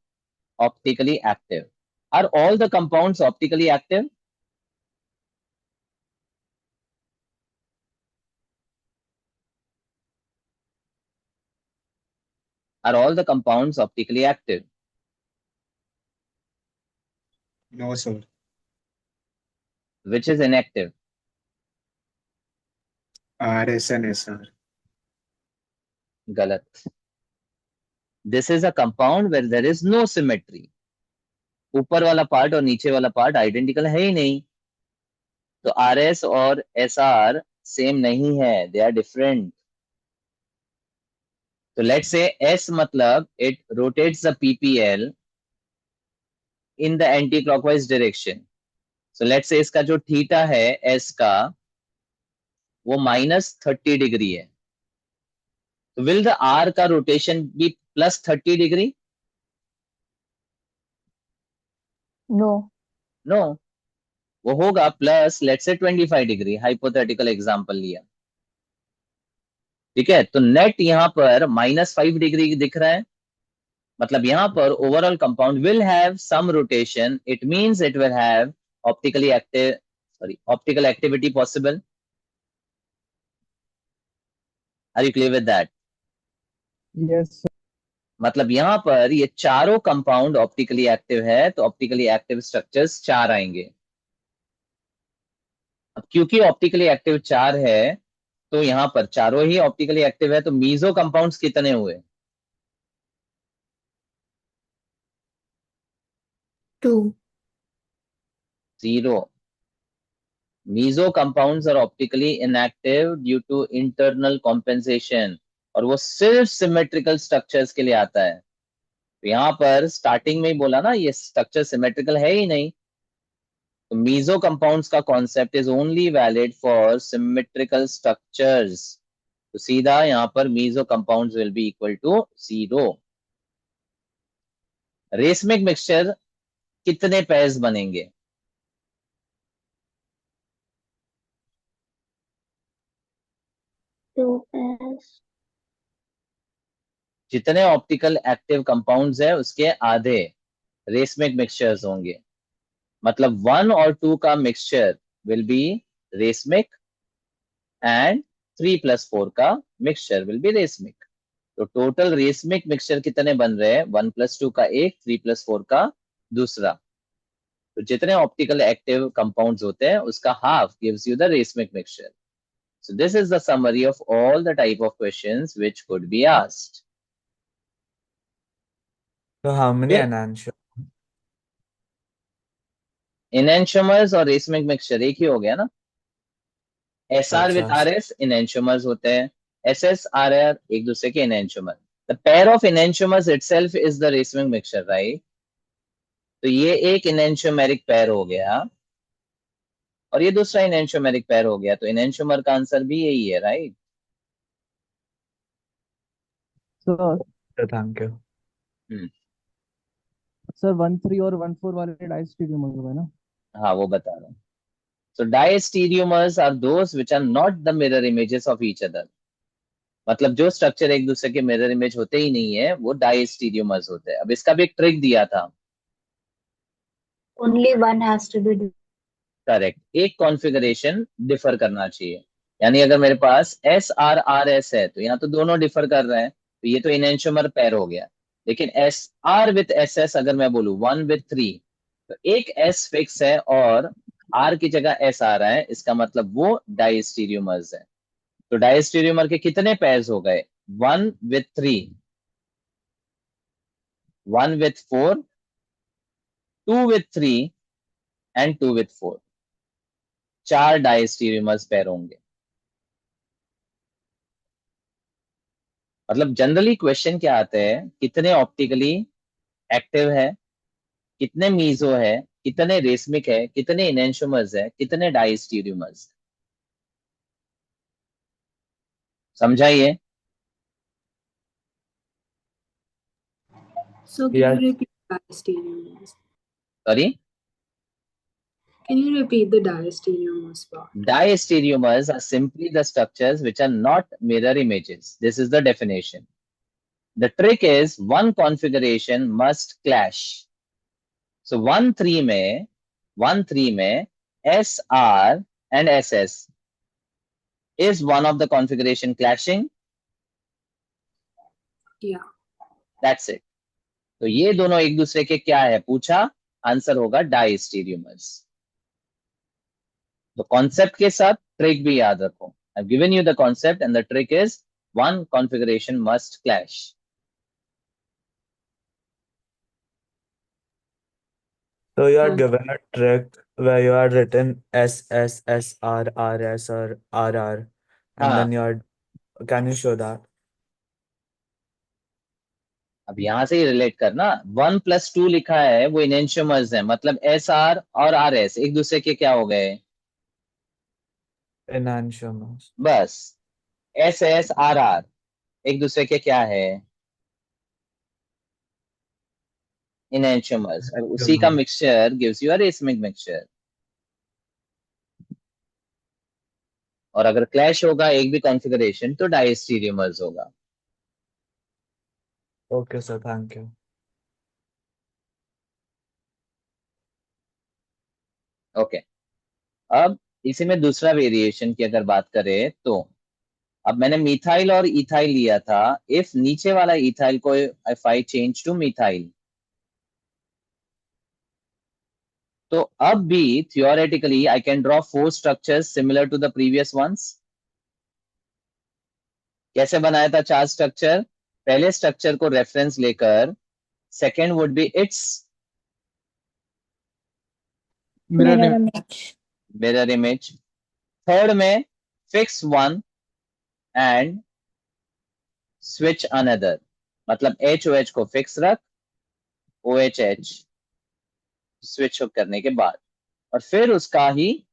Optically active, are all the compounds optically active? Are all the compounds optically active? No sir. Which is inactive? R S N S sir. गलत। This is a compound where there is no symmetry, ऊपर वाला part और नीचे वाला part identical है ही नहीं, तो आर एस और एस आर सेम नहीं है, दे आर डिफरेंट। तो लेट्स से एस मतलब it rotates the PPL in the anti clockwise direction, so let's say इसका जो थीटा है एस का वो -30 डिग्री है, तो विल द आर का rotation be +30 degree? No. No, वो होगा plus let's say 25 degree, hypothetical example लिया। ठीक है, तो नेट यहां पर -5 डिग्री दिख रहा है, मतलब यहां पर overall compound will have some rotation, it means it will have optically active, sorry optical activity possible. Are you clear with that? Yes मतलब यहां पर ये चारों कंपाउंड ऑप्टिकली एक्टिव है, तो ऑप्टिकली एक्टिव स्ट्रक्चर्स 4 आएंगे। अब क्योंकि ऑप्टिकली एक्टिव 4 है तो यहां पर चारों ही ऑप्टिकली एक्टिव है, तो मीजो कंपाउंड्स कितने हुए? 2 0। Meso compounds are optically inactive due to internal compensation, और वो सिर्फ सिमेट्रिकल स्ट्रक्चर्स के लिए आता है। तो यहाँ पर स्टार्टिंग में ही बोला ना ये स्ट्रक्चर सिमेट्रिकल है ही नहीं, तो मीजो कंपाउंड्स का concept is only valid for symmetrical structures, तो सीधा यहाँ पर meso compounds will be equal to 0। Racemic mixture कितने पेयर्स बनेंगे? जितने ऑप्टिकल एक्टिव कंपाउंड्स है उसके आधे रेसमिक मिक्सचर्स होंगे, मतलब 1 और 2 का mixture will be racemic and 3+4 का मिक्सचर विल बी रेसमिक। तो टोटल रेसमिक मिक्सचर कितने बन रहे हैं? 1+2 का एक, 3+4 का दूसरा। तो जितने ऑप्टिकल एक्टिव कंपाउंड्स होते हैं उसका half gives you the racemic mixture. So this is the summary of all the type of questions which could be asked. So how many Okay? enantiomer? Enantiomers और racemic mixture एक ही हो गया ना? SR with अच्छा RS enantiomers होते हैं, SS RR एक दूसरे के enantiomer. The pair of enantiomers itself is the racemic mixture, right? तो ये एक enantiomeric pair हो गया और ये दूसरा enantiomeric pair हो गया, तो enantiomer का आंसर भी यही है, right? Sir thank you. Sir 1 3 और 1 4 वाले डाइस्टीरियोमर्स हो गए ना? हाँ वो बता रहा हूँ। So diastereomers are those which are not the mirror images of each other. मतलब जो स्ट्रक्चर एक दूसरे के मिरर इमेज होते ही नहीं है वो डायस्टीरियोमर्स होते हैं। अब इसका भी एक ट्रिक दिया था। Only one has to be. Correct, एक कॉन्फ़िगरेशन डिफर करना चाहिए। यानी अगर मेरे पास SR है तो यहाँ तो दोनों डिफर कर रहे हैं, तो ये तो इनएंशियोमर पेयर हो गया। लेकिन SR विथ SS अगर मैं बोलूँ 1 with 3, तो एक S फिक्स है और R की जगह S आ रहा है, इसका मतलब वो डाइस्टीरियोमर्स है। तो डाइस्टीरियोमर के कितने पेयर्स हो गए? 1 with 3, 1 with 4, 2 with 3 and 2 with 4। 4 डाइस्टीरियोमर्स pair होंगे। मतलब जनरली क्वेश्चन क्या आते हैं, कितने ऑप्टिकली एक्टिव है, कितने मीजो है, कितने रेसमिक है, कितने इनेंशियोमर्स है, कितने डाइस्टीरियोमर्स। समझाइए। So can Yes. you repeat the diastereomers? Sorry, Can you repeat the diastereomers part? diastereomers are simply the structures which are not mirror images. This is the definition. The trick is one configuration must clash. So 1-3 में SR and SS is one of the configuration clashing. Yeah. That's it. तो ये दोनों एक दूसरे के क्या है पूछा, आंसर होगा डाइस्टीरियोमर्स। तो कॉन्सेप्ट के साथ ट्रिक भी याद रखो। I have given you the concept and the trick is one configuration must clash. So you are Thank given a trick where you are written SSSRRS or RR, and हाँ, then you are. Can you show that? अब यहां से ही relate करना। 1+2 लिखा है वो enantiomers है, मतलब SR और RS एक दूसरे के क्या हो गए, Enantiomers. बस। SSRR एक दूसरे के क्या है, इनेंशियोमर्स, और उसी का mixture gives you a racemic mixture. और अगर क्लैश होगा एक भी कॉन्फ़िगरेशन तो डाइस्टीरियोमर्स होगा। Okay, sir. Thank you. Okay, अब इसी में दूसरा वेरिएशन की अगर बात करें तो अब मैंने मिथाइल और इथाइल लिया था। इफ नीचे वाला इथाइल को if I change to methyl, तो अब भी theoretically I can draw 4 structures similar to the previous ones. कैसे बनाया था 4 स्ट्रक्चर? पहले स्ट्रक्चर को रेफरेंस लेकर, second would be its Mirror image. Mirror image, third में fix one and switch another, मतलब एच ओ एच को फिक्स रख, ओ एच एच स्विच करने के बाद, और फिर उसका ही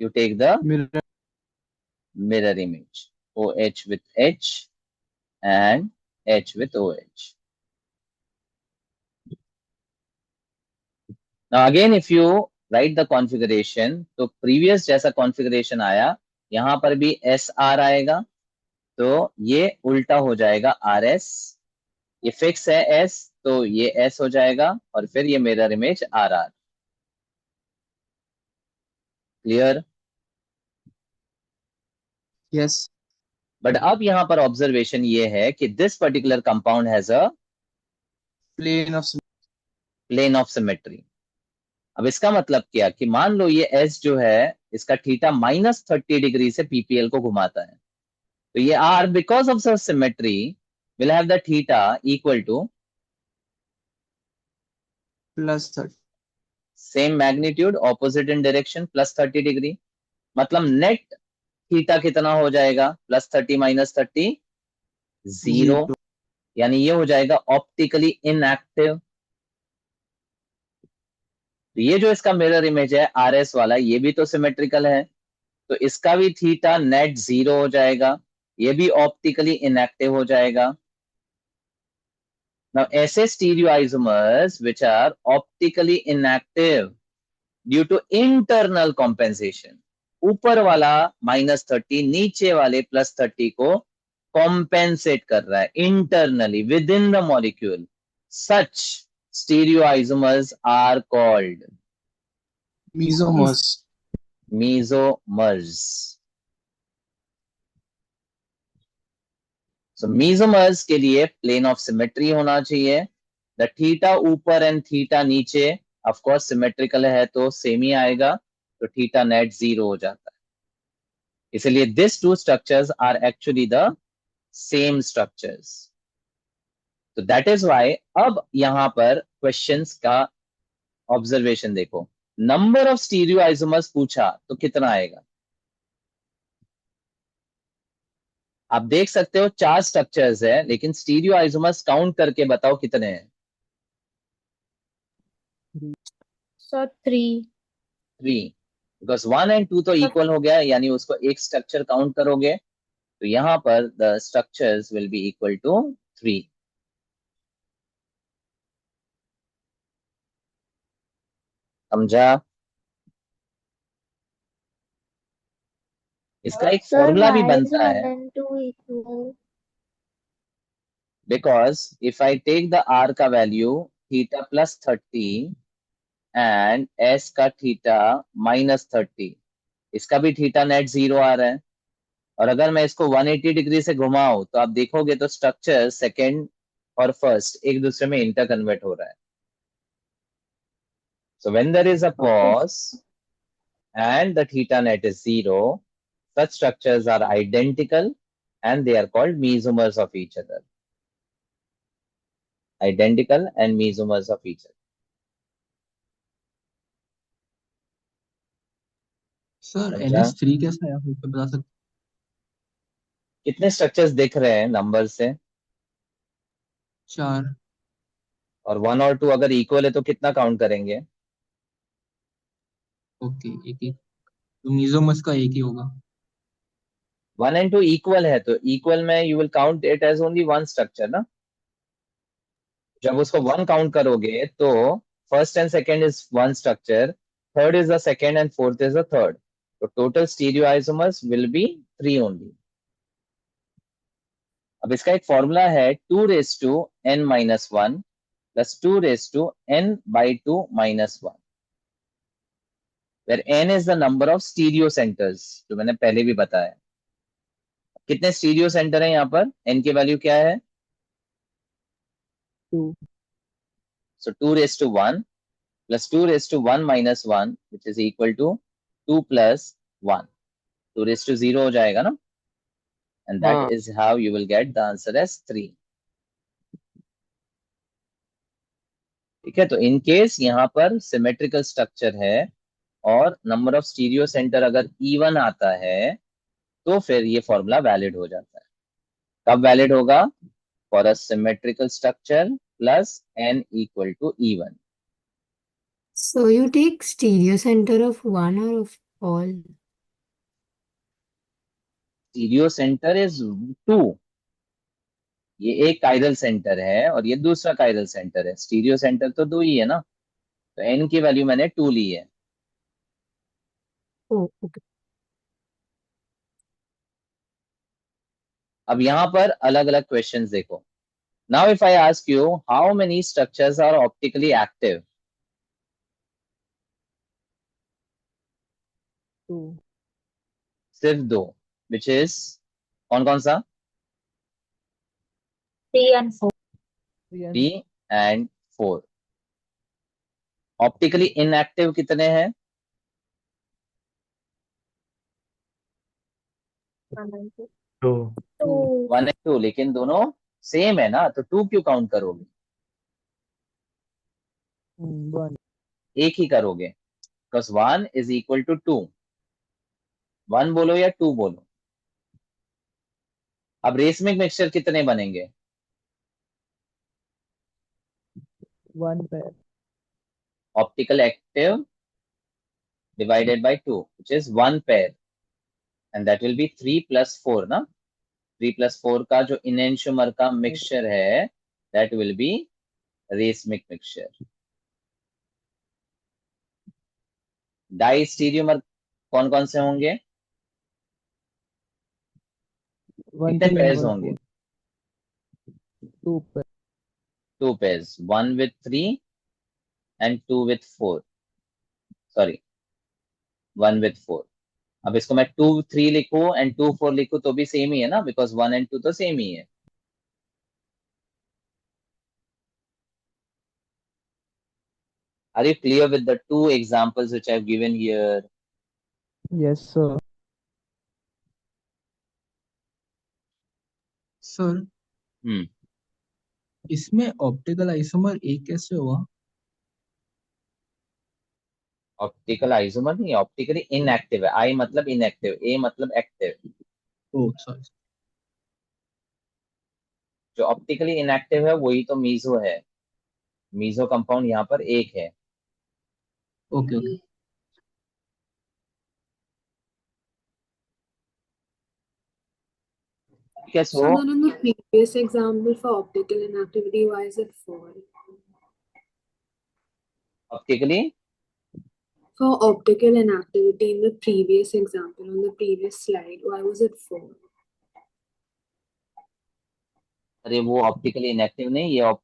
you take the mirror image, OH with H and H with OH. Now again if you write the configuration, तो previous जैसा configuration आया, यहाँ पर भी SR आएगा, तो ये उल्टा हो जाएगा RS, ये फिक्स है S तो ये S हो जाएगा, और फिर ये mirror image RR। Clear? Yes. But अब यहाँ पर ऑब्जर्वेशन ये है कि this particular compound has a Plane of plane of symmetry. अब इसका मतलब क्या कि मान लो ये S जो है इसका थीटा -30 डिग्री से PPL को घुमाता है, तो ये R because of symmetry will have the theta equal to +30. Same magnitude opposite in direction +30 degree. मतलब नेट थीटा कितना हो जाएगा, +30 -30 0, 0. यानी ये हो जाएगा ऑप्टिकली इनएक्टिव। तो ये जो इसका मिरर इमेज है RS वाला, ये भी तो सिमेट्रिकल है, तो इसका भी थीटा नेट 0 हो जाएगा, ये भी ऑप्टिकली इनएक्टिव हो जाएगा। Now ऐसे stereoisomers which are optically inactive due to internal compensation, ऊपर वाला -30 नीचे वाले +30 को compensate कर रहा है internally within the molecule, such stereoisomers are called Mesomers. mesomeres. So mesomeres के लिए plane of symmetry होना चाहिए. The theta ऊपर and theta नीचे of course symmetrical है तो same ही आएगा, तो theta net 0 हो जाता है. इसलिए these two structures are actually the same structures. So that is why अब यहां पर questions का observation देखो. Number of stereoisomers पूछा तो कितना आएगा? आप देख सकते हो 4 स्ट्रक्चर्स है, लेकिन स्टीरियोआइसोमर्स काउंट करके बताओ कितने हैं? So 3. 3. बिकॉज 1 एंड 2 तो इक्वल हो गया, यानी उसको एक स्ट्रक्चर काउंट करोगे तो यहां पर the structures will be equal to 3. समझा? इसका एक Sir, फॉर्मूला भी why is बनता 1 है. and 2 equal? Because if I take the R का value theta plus 30 and S का थीटा माइनस 30, इसका भी थीटा नेट 0 आ रहा है. और अगर मैं इसको 180 डिग्री से घुमाऊं तो आप देखोगे तो स्ट्रक्चर सेकंड और फर्स्ट एक दूसरे में इंटर कन्वर्ट हो रहा है. So when there is a pause and the theta net is 0, such structures are identical and they are called mesomers of each other. Identical and mesomers of each other. Sir समझा? NH3 कैसा है, आप मुझे बता सकते? कितने structures दिख रहे हैं नंबर से? 4. और 1 और 2 अगर इक्वल है तो कितना काउंट करेंगे? ओके, एक एक, तो मीजोमस का एक ही होगा. 1 and 2 इक्वल है तो इक्वल में you will count it as only one structure ना. जब उसको 1 काउंट करोगे तो first and second is one structure, third is the second and fourth is the third. तो total stereoisomers will be 3 only. अब इसका एक फॉर्मूला है 2 raise to n minus 1 plus 2 raise to n by 2 minus 1, where n is the number of stereo centers, जो मैंने पहले भी बताया. कितने स्टीरियो सेंटर है यहाँ पर? n की वैल्यू क्या है? 2. So 2 raise to 1 plus 2 raise to 1 minus 1 which is equal to 2 plus 1. 2 raise to 0 हो जाएगा ना, and that is how you will get the answer as 3. ठीक है, तो इन केस यहाँ पर सिमेट्रिकल स्ट्रक्चर है और नंबर ऑफ स्टीरियो सेंटर अगर इवन आता है तो फिर ये फॉर्मूला वैलिड हो जाता है. कब वैलिड होगा? For a symmetrical structure plus n equal to even. So you take stereo center of one or of all? Stereo centre is 2. ये एक काइरल सेंटर है और ये दूसरा काइरल सेंटर है. स्टीरियो सेंटर तो 2 ही है ना, तो n की वैल्यू मैंने 2 ली है. Oh, okay. अब यहाँ पर अलग अलग क्वेश्चंस देखो. Now if I ask you how many structures are optically active? 2. सिर्फ 2, विच इज कौन कौन सा? 3 and 4. 3 एंड 4. ऑप्टिकली इनएक्टिव कितने हैं? 2. 2. 1 एंड 2, लेकिन दोनों सेम है ना, तो 2 क्यों काउंट करोगे? 1. एक ही करोगे, बिकॉज 1 इज इक्वल टू 2. 1 बोलो या 2 बोलो. अब रेसमिक मिक्सचर कितने बनेंगे? 1 pair. Optical active divided by 2, which is 1 pair, and that will be 3 plus 4 ना. 3 plus 4 का जो इनेंशियोमर का मिक्सचर है, that will be racemic mixture. Diastereomer कौन कौन से होंगे? 1, कितने 3 and पेयर्स 1, होंगे? 4. 2 pair. 2 pairs, 1 with 3 and 2 with 4. Sorry, 1 with 4. अब इसको मैं 2 3 लिखूं एंड 2 4 लिखूं तो भी सेम ही है ना, बिकॉज 1 एंड 2 तो सेम ही है. Are you clear with the two examples which I've given here? Yes, sir. Sir Hmm. इसमें ऑप्टिकल आइसोमर एक कैसे हुआ? ऑप्टिकल आइसोमर नहीं, ऑप्टिकली इनएक्टिव है. आई मतलब इनएक्टिव, ए मतलब एक्टिव. Oh sorry. जो ऑप्टिकली इनएक्टिव है वही तो मीजो है. मीजो कंपाउंड यहाँ पर एक है. Okay okay. क्या So then in the previous example for optical inactivity, why is it 4? Optically For optical inactivity in the previous example, on the previous slide, why was it 4? अरे वो optically inactive नहीं, ये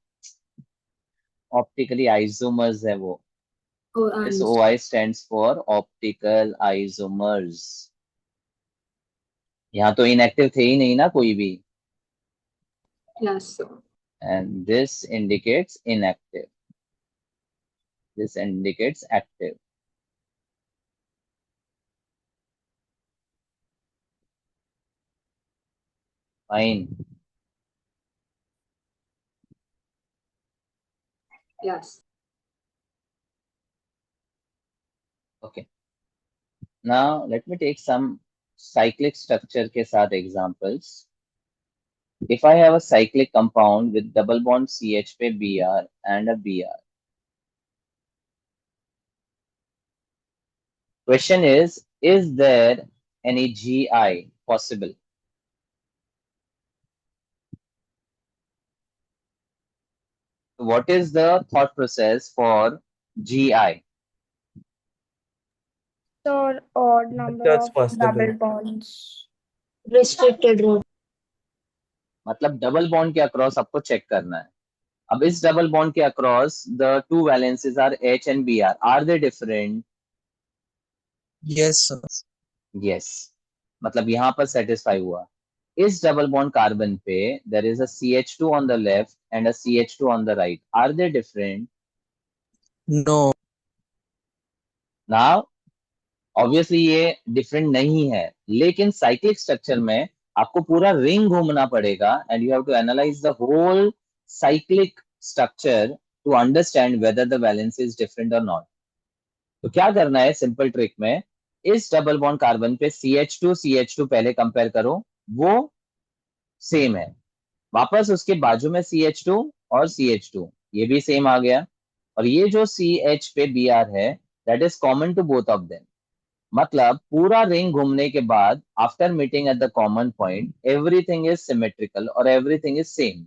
optically isomers है वो. Oh, S and O I stands for optical isomers. यहाँ तो inactive थे ही नहीं ना कोई भी. yes, sir. And this indicates inactive. This indicates active. Fine. Yes. Okay. Now let me take some cyclic structure के साथ examples. If I have a cyclic compound with double bond CH पे Br and a Br. Question is there any GI possible? What is the thought process for GI? So odd number That's of possible. double bonds. Restricted route. मतलब double bond के across आपको check करना है. अब इस double bond के across the two valences are H and Br. Are they different? Yes, sir. Yes. मतलब यहां पर सेटिस्फाई हुआ. इस डबल बॉन्ड कार्बन पे there is a CH2 on the left and a CH2 on the right. Are they different? No. Now obviously ये different नहीं है, लेकिन साइक्लिक स्ट्रक्चर में आपको पूरा रिंग घूमना पड़ेगा and you have to analyse the whole cyclic structure to understand whether the valence is different or not. तो क्या करना है सिंपल ट्रिक में, इस डबल बॉन्ड कार्बन पे CH2 पहले कंपेयर करो, वो सेम है. वापस उसके बाजू में CH2 और CH2, ये भी सेम आ गया. और ये जो CH पे Br है that is common to both of them. मतलब पूरा रिंग घूमने के बाद after meeting at the common point everything is symmetrical और everything is same.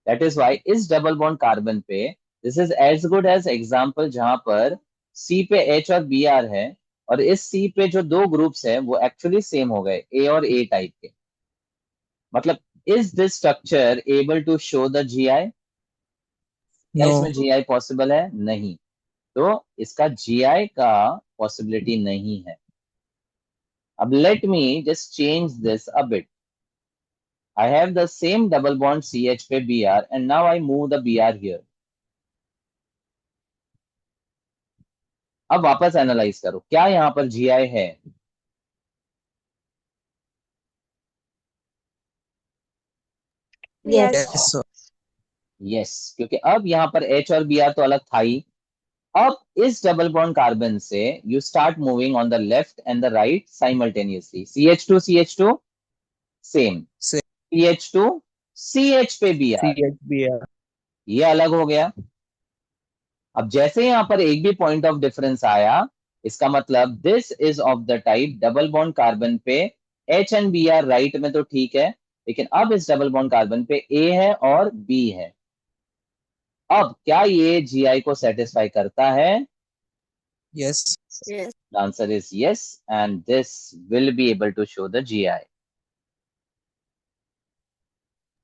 That is why इस डबल बॉन्ड कार्बन पे this is as good as example जहां पर C पे H और Br है और इस C पे जो दो ग्रुप्स है वो एक्चुअली सेम हो गए, A और A टाइप के. मतलब is this structure able to show the GI? क्या No. इसमें GI पॉसिबल है? नहीं. तो इसका GI का पॉसिबिलिटी नहीं है. अब let me just change this a bit. I have the same double bond CH पे Br and now I move the Br here. अब वापस एनालाइज करो, क्या यहाँ पर GI है? Yes. Yes, sir. यस, क्योंकि अब यहाँ पर H और Br तो अलग था ही. अब इस डबल बॉन्ड कार्बन से you start moving on the left and the right simultaneously. CH2 same. Same. CH2 CH पे Br, CHBR. ये अलग हो गया. अब जैसे यहां पर एक भी पॉइंट ऑफ डिफरेंस आया, इसका मतलब this is of the type double bond carbon पे H एंड Br राइट में तो ठीक है, लेकिन अब इस डबल बॉन्ड कार्बन पे A है और B है. अब क्या ये GI को सेटिस्फाई करता है? Yes. Yes. The answer is yes, and this will be able to show the GI.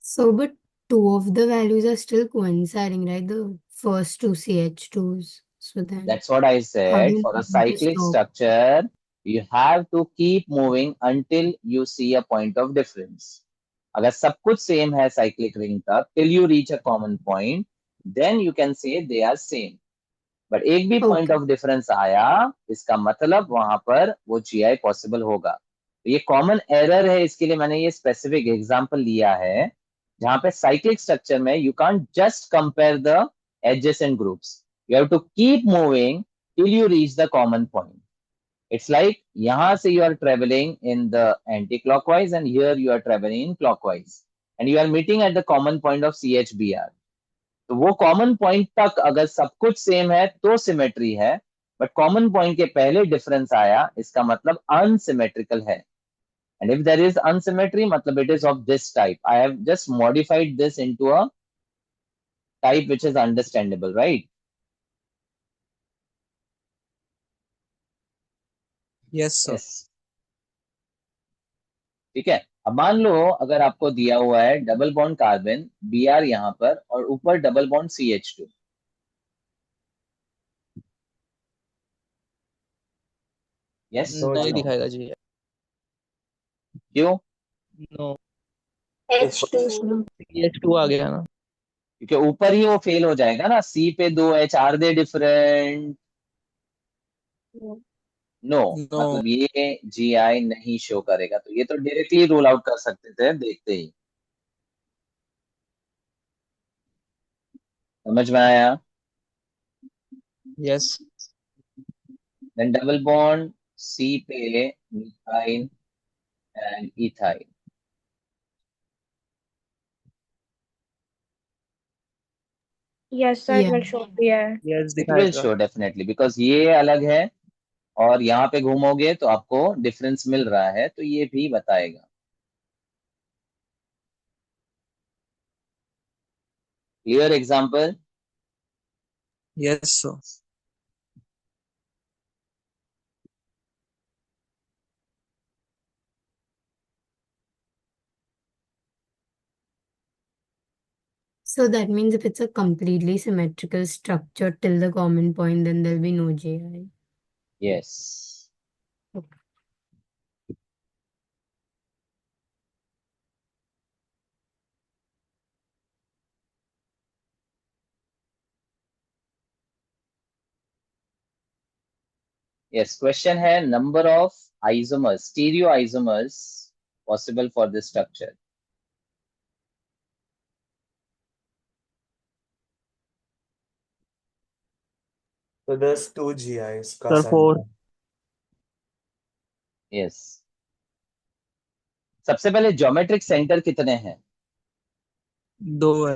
So, but two of the values are still coinciding, right? The first two CH2s. So then, That's what I how do said. you For a know when to cyclic stop? structure, you have to keep moving until you see a point of difference. अगर सब कुछ same है cyclic ring तक, till you reach a common point, then you can say they are same. But एक भी point Okay. Of difference आया, इसका मतलब वहां पर वो जीआई पॉसिबल होगा। तो ये कॉमन एरर है, इसके लिए मैंने ये स्पेसिफिक एग्जांपल लिया है, जहां पे साइक्लिक स्ट्रक्चर में you can't just compare the adjacent groups, you have to keep moving till you reach the common point. It's like यहां से you are travelling in the anticlockwise and here you are travelling in clockwise, and you are meeting at the common point of C H B R. तो वो common point तक अगर सब कुछ same है तो सिमेट्री है, but common point के पहले डिफरेंस आया, इसका मतलब अनसिमेट्रिकल है। एंड इफ देयर इज अनसिमेट्री, मतलब it is of this type. I have just modified this into a type which is understandable, right? Yes, sir. Yes, ठीक है। अब मान लो अगर आपको दिया हुआ है double bond carbon B R यहाँ पर और ऊपर double bond C H two, yes no नहीं जी, नो? दिखाएगा जी। क्यों? नो, ऊपर H2 H2 आ गया ना। क्योंकि ऊपर ही वो फेल हो जाएगा ना, सी पे दो H, are they different? No, no, मतलब ये जी आई नहीं शो करेगा, तो ये तो डायरेक्टली रूल आउट कर सकते थे देखते ही। समझ में आया? Yes, then double bond C पे methyl and ethyl, Yes, sir, it Yeah. will show here. Yes it will दिखाएगा। शो डेफिनेटली, बिकॉज ये अलग है और यहाँ पे घूमोगे तो आपको डिफरेंस मिल रहा है, तो ये भी बताएगा। Clear example? Yes sir. So that means if it's a completely symmetrical structure till the common point, then there'll be no JI. Yes. Okay. Yes, question है number of isomers, stereo isomers possible for this structure. So there's two GIs का sir 4, center. Yes, सबसे पहले geometric centre कितने हैं? 2 है।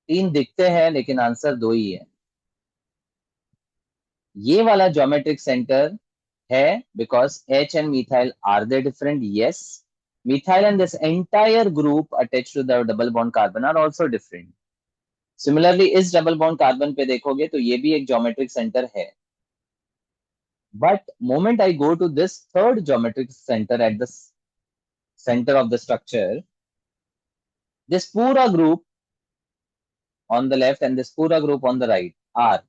तीन दिखते हैं लेकिन आंसर दो ही है। ये वाला ज्योमेट्रिक सेंटर है because H and methyl are they different, yes. Methyl and this entire group attach to the double bond carbon are also different. Similarly इस डबल बॉन्ड कार्बन पे देखोगे तो ये भी एक ज्योमेट्रिक सेंटर है, but moment I go to this third geometric centre at the center of the structure, this pura group on the left and this pura group on the right are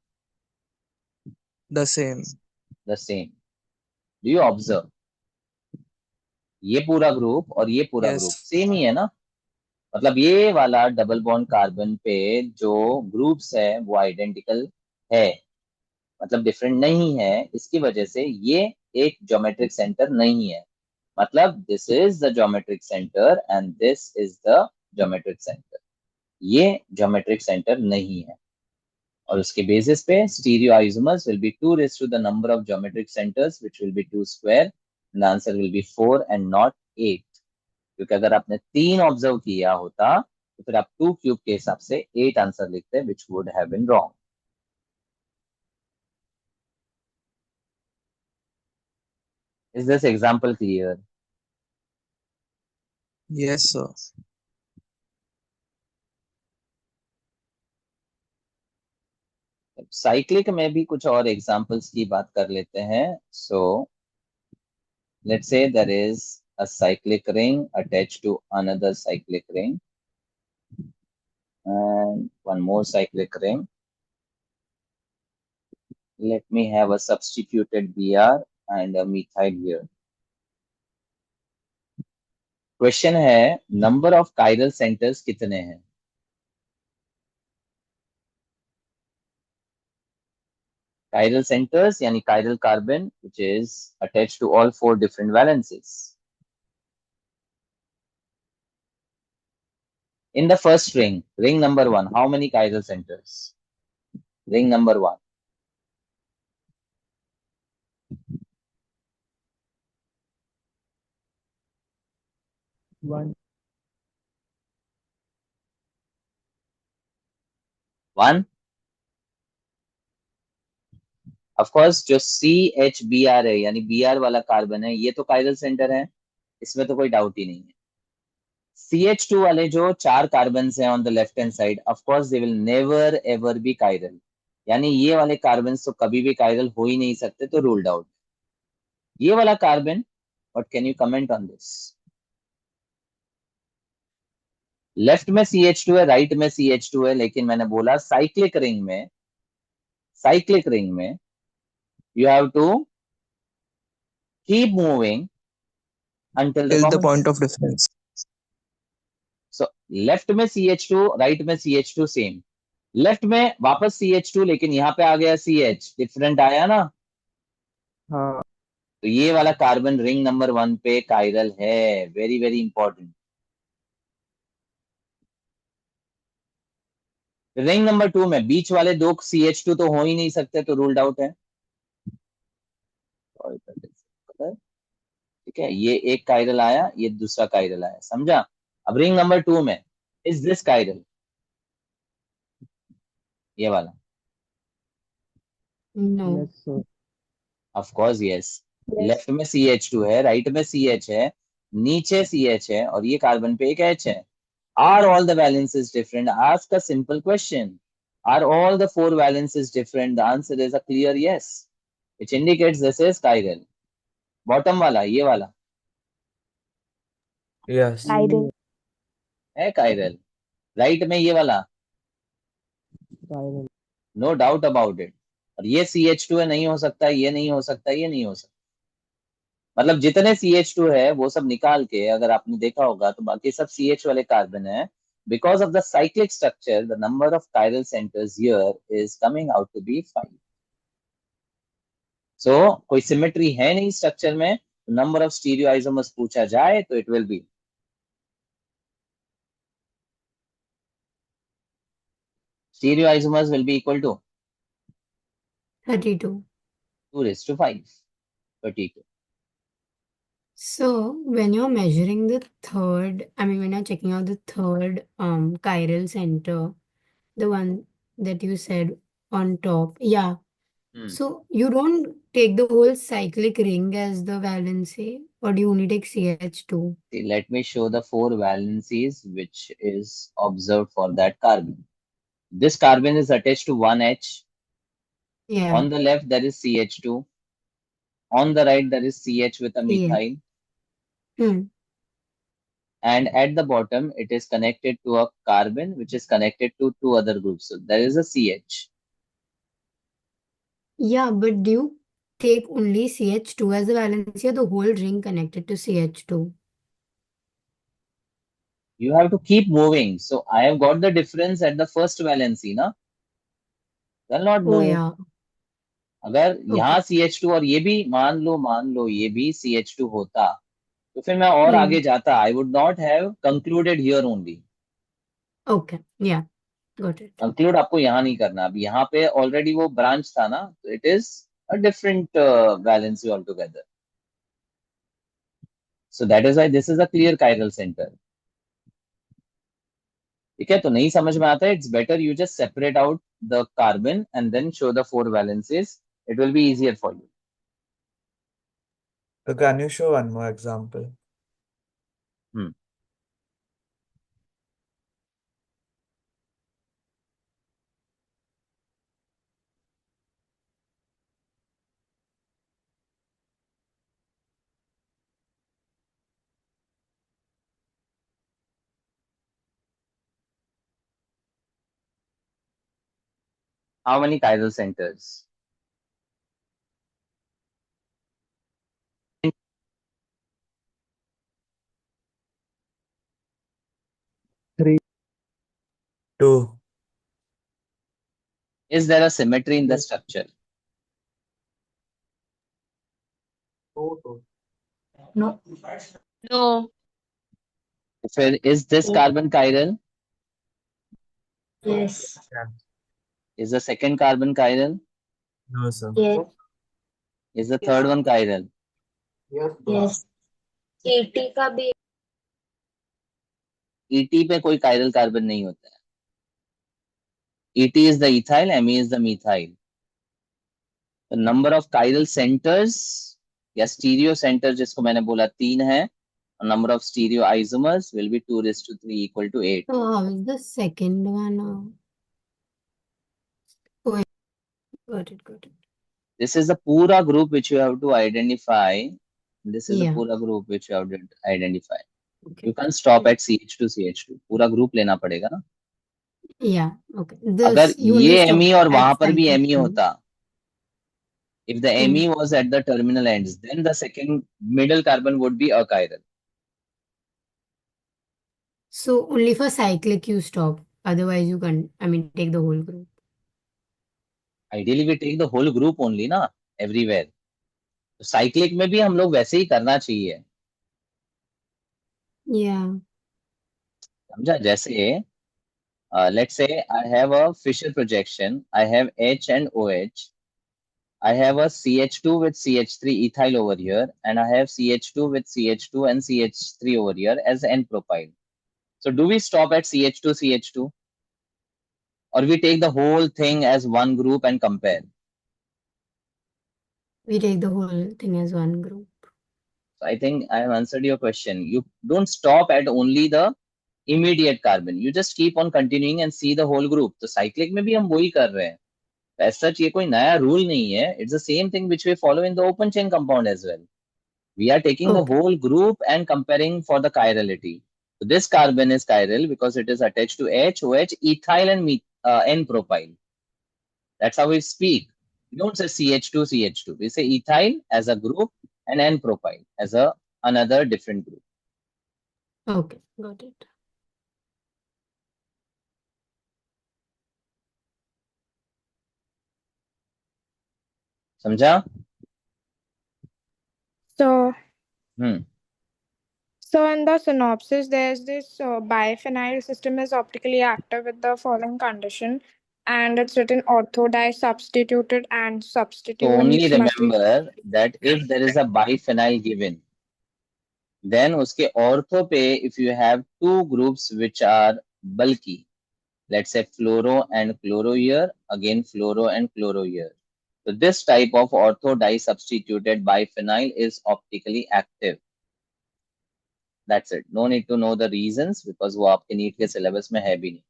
the same. the same. Do you observe? ये पूरा group और ये पूरा yes, group same ही है ना, मतलब ये वाला डबल बॉन्ड कार्बन पे जो ग्रुप्स है वो आइडेंटिकल है, मतलब डिफरेंट नहीं है। इसकी वजह से ये एक ज्योमेट्रिक सेंटर नहीं है, मतलब this is the geometric centre and this is the geometric centre. ये ज्योमेट्रिक सेंटर नहीं है, और उसके बेसिस पे stereo isomers will B 2 raised to the number of geometric centers which will be 2 square, and the answer will be 4 and not 8, क्योंकि अगर आपने 3 observe किया होता तो फिर आप 2 क्यूब के हिसाब से 8 आंसर लिखते, which would have been wrong. Is this example clear? Yes sir. Cyclic में भी कुछ और एग्जांपल्स की बात कर लेते हैं। सो let's say there is a cyclic ring attached to another cyclic ring, and one more cyclic ring. Let me have a substituted Br and a methyl here. Question है नंबर ऑफ कायरल सेंटर्स कितने हैं? Chiral centers yani chiral carbon which is attached to all four different valences. In the first ring, ring number 1, how many chiral centers? Ring number 1. One. 1. Of course जो CHBr है यानी Br वाला carbon है ये तो chiral center है, इसमें तो कोई डाउट ही नहीं है. CH2 वाले जो 4 कार्बन हैं on the left hand side, of course they will never ever be chiral. यानी ये वाले कार्बन तो कभी भी chiral हो ही नहीं सकते, तो रूल्ड आउट. ये वाला carbon, what can you comment on this? Left में CH2 है, राइट में CH2 है, लेकिन मैंने बोला साइक्लिक रिंग में you have to keep moving until the Till the common point point. of difference. So left में CH2, राइट में CH2 सेम. लेफ्ट में वापस CH2, लेकिन यहाँ पे आ गया CH, डिफरेंट आया ना. हाँ. तो ये वाला कार्बन रिंग नंबर 1 पे कायरल है. Very very important. Ring number 2 में बीच वाले 2 CH2 तो हो ही नहीं सकते, तो रूल्ड आउट है. ठीक है, ये एक कायरल आया, ये दूसरा कायरल आया, समझा? अब रिंग नंबर 2 में इज दिस कायरल, ये वाला? No. Yes, sir. Of course yes. Yes. Left में CH2 है, राइट में CH है, नीचे CH है, और ये कार्बन पे एक H है. Are all the valences different? Ask a simple question. Are all the 4 valences different? The answer is a clear yes, which indicates this is chiral. Bottom वाला, ये वाला Yes. Chiral. है कायरल. राइट में ये वाला, Chiral. No doubt about it. और ये CH2 है, नहीं हो सकता, ये नहीं हो सकता, ये नहीं हो सकता. मतलब जितने CH2 है वो सब निकाल के अगर आपने देखा होगा तो बाकी सब CH वाले कार्बन है. Because of the cyclic structure the number of chiral centres here is coming out to be 5. So कोई सिमेट्री है नहीं स्ट्रक्चर में. नंबर ऑफ स्टीरियो आइसोमर्स पूछा जाए तो it will be stereoisomers will be equal to 32. 2⁵5. 32. So when you're measuring the third, I mean when you're checking out the third chiral center, the one that you said on top, yeah. So you don't take the whole cyclic ring as the valency, or do you only take CH2? See, let me show the 4 valencies which is observed for that carbon. This carbon is attached to one H. Yeah. On the left there is CH2. On the right there is CH with a Yeah. methyl. And at the bottom it is connected to a carbon which is connected to 2 other groups. So there is a CH. Yeah, but do you take only CH2 as the valency or the whole ring connected to CH2? You have to keep moving. So I have got the difference at the first valency, na? Will not Oh move. yeah. अगर यहाँ Okay. CH2 और ये भी मान लो ये भी CH2 होता तो फिर मैं और आगे जाता. I would not have concluded here only. Okay. Yeah. Got it. Conclude आपको यहाँ नहीं करना. अब यहाँ पे ऑलरेडी वो ब्रांच था ना, तो it is a different valency altogether. So that is why this is a clear chiral centre. ठीक है, तो नहीं समझ में आता है, it's better you just separate out the carbon and then show the 4 valencies. It will be easier for you. So can you show one more example? How many chiral centers? Three. 2. Is there a symmetry in the structure? No. No. Is this carbon chiral? Yes. Yeah. Is the second carbon chiral? No, sir. Yes. Is the third one chiral? Yes. ET का भी ET पे कोई chiral carbon नहीं होता है. ET is the ethyl, Me is the methyl. The number of chiral centers या stereo centers जिसको मैंने बोला 3 है, number of stereoisomers will be 2�3 equal to 8. So how is the second one? Oh, got it, got it. This is the pura group which you have to identify. This is the Yeah. pura group which you have to identify. Okay. You can't stop at CH2 CH2. पूरा group लेना पड़ेगा ना. Yeah. Okay. अगर This you only ये stop Me और at वहां पर भी cyclic Me two. होता, if the Me was at the terminal ends, then the second middle carbon would be achiral. So only for cyclic you stop. Otherwise you can, I mean, take the whole group. Ideally we take the whole group only ना, everywhere. तो cyclic में भी हम लोग वैसे ही करना चाहिए. Yeah. समझा? जैसे let's say I have a Fisher projection. I have H and OH. I have a CH2 with CH3 ethyl over here, and I have CH2 with CH2 and CH3 over here as N propyl. So do we stop at CH2 CH2, or we take the whole thing as one group and compare? We take the whole thing as one group. So I think I have answered your question. You don't stop at only the immediate carbon. You just keep on continuing and see the whole group. तो cyclic में भी हम वही कर रहे हैं. As such ये कोई नया rule नहीं है. It's the same thing which we follow in the open chain compound as well. We are taking the whole group and comparing for the chirality. So this carbon is chiral because it is attached to H, OH, ethyl and N propyl. That's how we speak. We don't say CH2, CH2. We say ethyl as a group and N propyl as another different group. Okay, got it. समझा? So, Hmm. so in the synopsis, there's this biphenyl system is optically active with the following condition, and it's written ortho di substituted and So substituents only must be. remember that if there is a biphenyl given, then uske ortho pe, if you have two groups which are bulky, let's say fluoro and chloro here, again fluoro and chloro here. So this type of ortho di-substituted biphenyl is optically active. That's it. No need to know the reasons because वो आपके NEET के syllabus में है भी नहीं.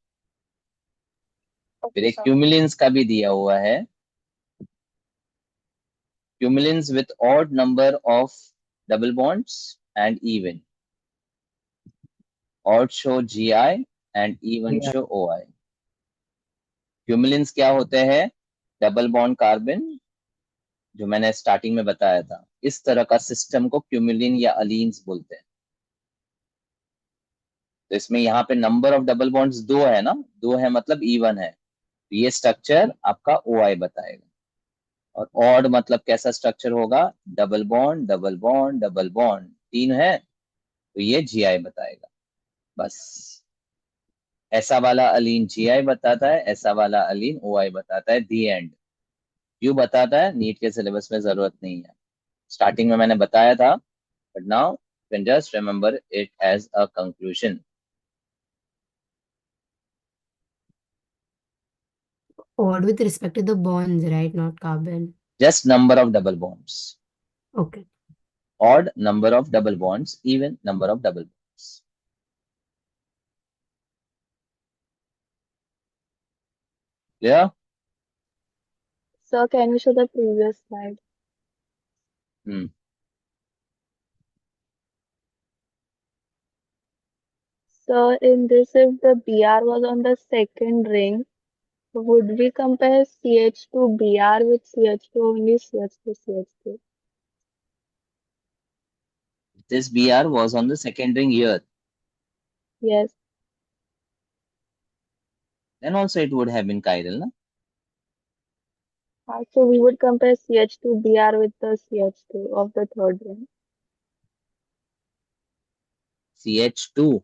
फिर एक क्यूमिलिन्स का भी दिया हुआ है. Cumulins with odd number of double bonds and even. Odd show GI and even show OI. Cumulins क्या होते हैं? डबल बॉन्ड कार्बन, जो मैंने स्टार्टिंग में बताया था. इस तरह का सिस्टम को क्यूमुलिन या अलीन्स बोलते हैं. तो इसमें यहाँ पे नंबर ऑफ डबल बॉन्ड्स 2 है ना, 2 है मतलब इवन है. तो ये स्ट्रक्चर आपका OI बताएगा. और ऑड मतलब कैसा स्ट्रक्चर होगा? Double bond double bond double bond, 3 है तो ये GI बताएगा. बस ऐसा वाला अलीन GI बताता है, ऐसा वाला अलीन OI बताता है. दी एंड. क्यों बताता है? नीट के सिलेबस में जरूरत नहीं है. स्टार्टिंग में मैंने बताया था, but now you can just remember it as a conclusion. Odd with respect to the bonds, right? Not carbon. Just number of double bonds. Okay. Odd number of double bonds, even number of double bonds. Clear? Sir, can you show the previous slide? So in this, if the Br was on the second ring, Would we compare CH2Br with CH2 only CH2 CH2? This Br was on the second ring here. Yes. Then also it would have been chiral, na? So we would compare CH2Br with the CH2 of the third ring. CH2.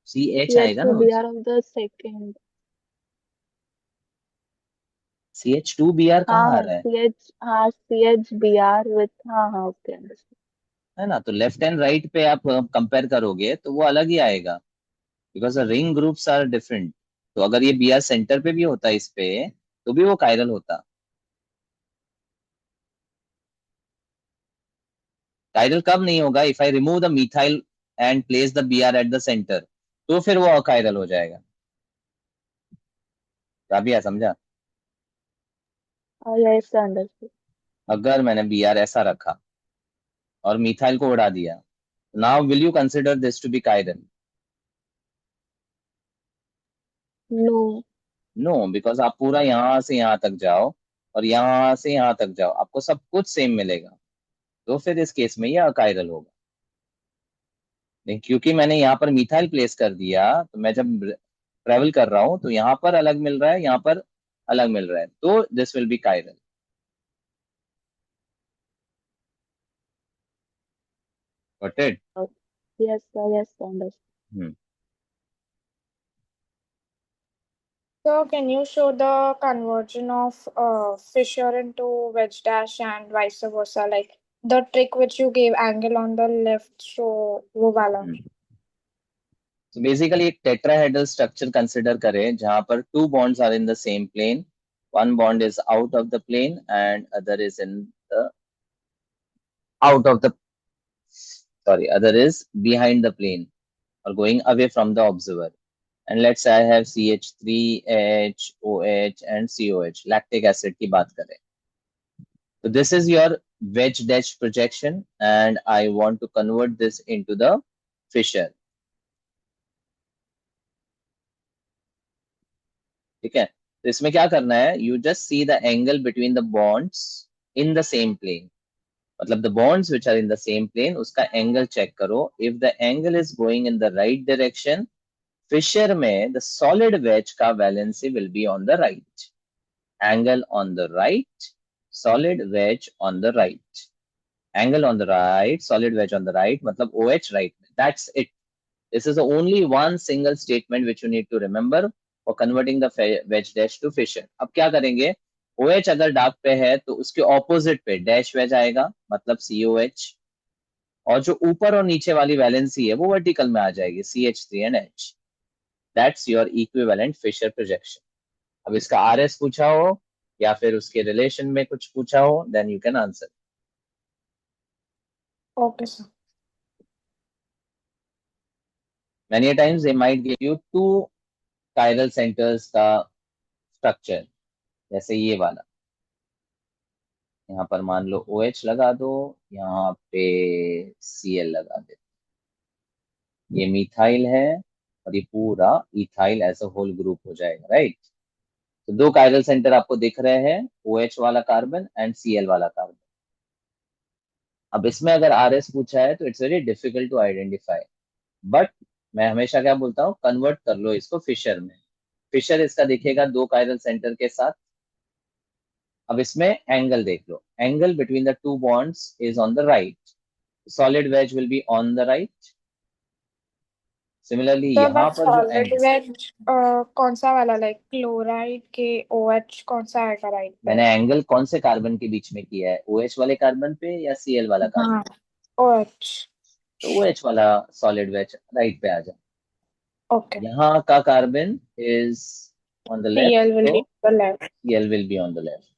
CH आएगा ना CH2Br of the second. CH2Br कहाँ आ हाँ रहा है? CHBr with हाँ okay understood. है ना? तो लेफ्ट एंड राइट पे आप कंपेयर करोगे तो वो अलग ही आएगा, because ring groups are different. तो अगर ये Br सेंटर पे भी होता इस पे, तो भी वो कायरल होता. कायरल कब नहीं होगा? If I remove the methyl and place the Br at the centre, तो फिर वो अकायरल हो जाएगा. राबिया समझा? Yes understood. अगर मैंने Br ऐसा रखा और मिथाइल को उड़ा दिया, now will you consider this to be chiral? No. No, because आप पूरा यहां से यहां तक जाओ और यहां से यहां तक जाओ, आपको सब कुछ सेम मिलेगा, तो फिर इस केस में ये अकायरल होगा. लेकिन क्योंकि मैंने यहाँ पर मिथाइल प्लेस कर दिया, तो मैं जब ट्रेवल कर रहा हूँ तो यहाँ पर अलग मिल रहा है, यहाँ पर अलग मिल रहा है, तो this will be chiral. Got it? Yes sir, yes understood. So, can you show the conversion of Fisher into wedge dash and vice versa? Like the trick which you gave angle on the left, so वो वाला. So basically एक tetrahedral structure consider करें जहां पर two bonds are in the same plane. One bond is out of the plane and other is in the out of the other is behind the plane or going away from the observer. And let's say I have CH3H, OH and COH, lactic acid की बात करें. So this is your wedge dash projection and I want to convert this into the fissure. ठीक है? तो इसमें क्या करना है? You just see the angle between the bonds in the same plane. मतलब the bonds which are in the same plane, उसका angle check करो. If the angle is going in the right direction, fissure में the solid wedge का valency will be on the right. Angle on the right, solid wedge on the right. Angle on the right, solid wedge on the right, मतलब OH right. That's it. This is the only one single statement which you need to remember for converting the wedge dash to fissure. अब क्या करेंगे? OH अगर dark पे है तो उसके opposite पे डैश वेज आएगा, मतलब COH. और जो ऊपर और नीचे वाली वैलेंसी है वो वर्टिकल में आ जाएगी, CH3 and H. That's your equivalent fissure projection. अब इसका RS पूछा हो या फिर उसके रिलेशन में कुछ पूछा हो, then you can answer. Okay, sir. Many times they might give you two chiral centers का structure, जैसे ये वाला. यहाँ पर मान लो OH लगा दो, यहाँ पे Cl लगा दे. ये मिथाइल है और ये पूरा ethyl as a whole group हो जाएगा, राइट? तो दो कायरल सेंटर आपको दिख रहे हैं, OH वाला कार्बन एंड Cl वाला कार्बन. अब इसमें अगर RS पूछा है तो it's very difficult to identify, but मैं हमेशा क्या बोलता हूँ, कन्वर्ट कर लो इसको फिशर में. फिशर इसका दिखेगा दो कायरल सेंटर के साथ. अब इसमें एंगल देख लो, angle between the two bonds is on the right, solid wedge will be on the right. Similarly So यहाँ that पर जो solid wedge कौन सा वाला like chloride के OH कौन सा आएगा right पे? मैंने एंगल कौन से कार्बन के बीच में किया है, OH वाले कार्बन पे या Cl वाला कार्बन? हाँ OH. तो OH वाला सॉलिड वेज राइट पे आ जाए. Okay. यहाँ का carbon is on the left, Cl will तो be the left. Cl will be on the left.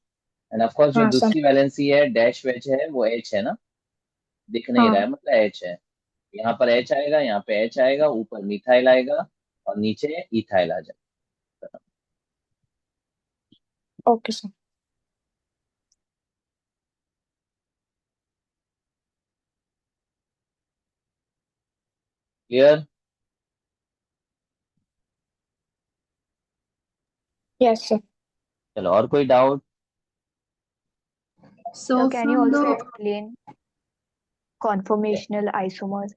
End of course जो हाँ दूसरी वैलेंसी है डैश वेज है वो H है ना, दिख नहीं रहा है, हाँ. मतलब H है. यहाँ पर H आएगा, यहाँ पे H आएगा, ऊपर मिथाइल आएगा और नीचे इथाइल आ जाएगा. Okay, sir. Clear? Yes, sir. चलो और कोई doubt? So Can you from also the explain conformational isomers?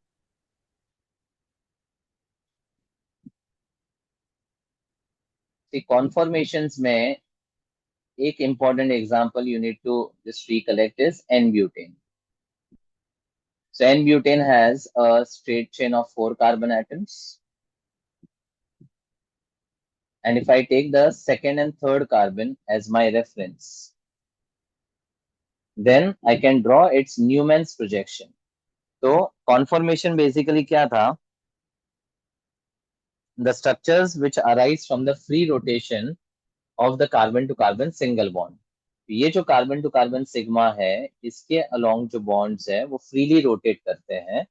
कॉन्फॉर्मेशंस में एक important example you need to just recollect is N-butane. So N-butane has a straight chain of 4 carbon atoms. And if I take the second and third carbon as my reference, then I can draw its Newman's projection. So conformation basically क्या था? The structures which arise from the free rotation of the carbon to carbon single bond. ये जो carbon to carbon sigma है, इसके along जो bonds है वो freely rotate करते हैं,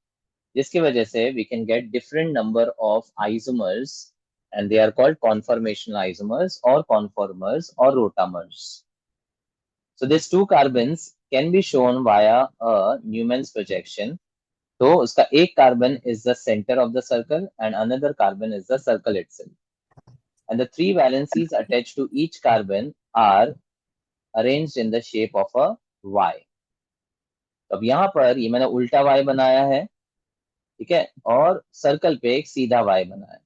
जिसकी वजह से we can get different number of isomers and they are called conformational isomers or conformers or rotamers. So these two carbons can be shown via a Newman's projection. तो उसका एक carbon is the center of the circle and another carbon is the circle itself. And the three valencies attached to each carbon are arranged in the shape of a Y. अब यहाँ पर ये मैंने उल्टा Y बनाया है, ठीक है, और सर्कल पे एक सीधा Y बनाया है,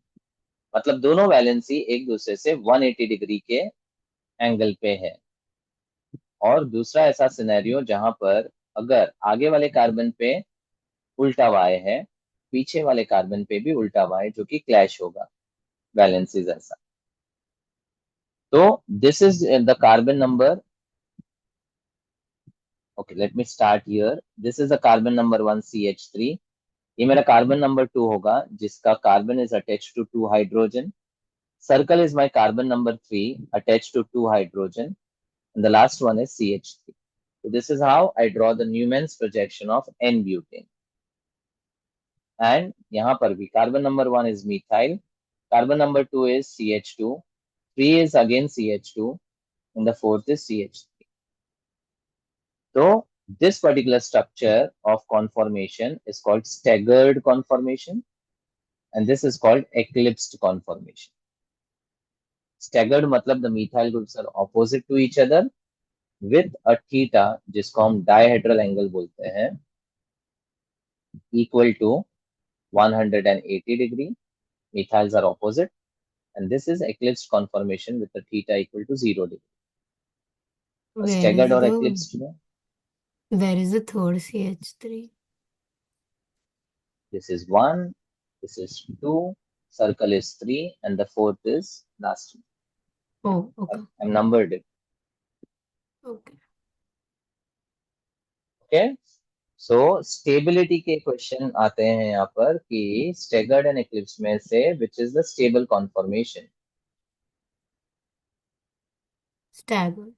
मतलब दोनों वैलेंसी एक दूसरे से 180 डिग्री के एंगल पे है. और दूसरा ऐसा सिनेरियो जहां पर अगर आगे वाले कार्बन पे उल्टा Y है, पीछे वाले कार्बन पे भी उल्टा Y, जो कि क्लैश होगा वैलेंसीज ऐसा. तो this is the carbon number. Okay, let me start here. This is the carbon number 1 CH3. ये मेरा कार्बन नंबर 2 होगा जिसका carbon is attached to 2 hydrogen. Circle is my carbon number 3 attached to 2 hydrogen, and the last one is CH3. So this is how I draw the Newman's projection of N-butane. And यहाँ पर भी carbon number 1 is methyl, carbon number 2 is CH2, 3 is again CH2, and the fourth is CH3. So this particular structure of conformation is called staggered conformation, and this is called eclipsed conformation. Staggered मतलब the methyl groups are opposite to each other with a theta, जिसको हम dihedral angle बोलते हैं, equal to 180 degree. Methyls are opposite, and this is eclipsed conformation with the theta equal to 0 degree. Where Staggered is और the eclipsed में where is the third CH3? this is 1, this is 2, circle is 3, and the fourth is last one. Oh, okay. I'm numbered it. Okay. Okay. So stability के question आते हैं यहाँ पर कि staggered and eclipse में से which is the stable conformation. Staggered.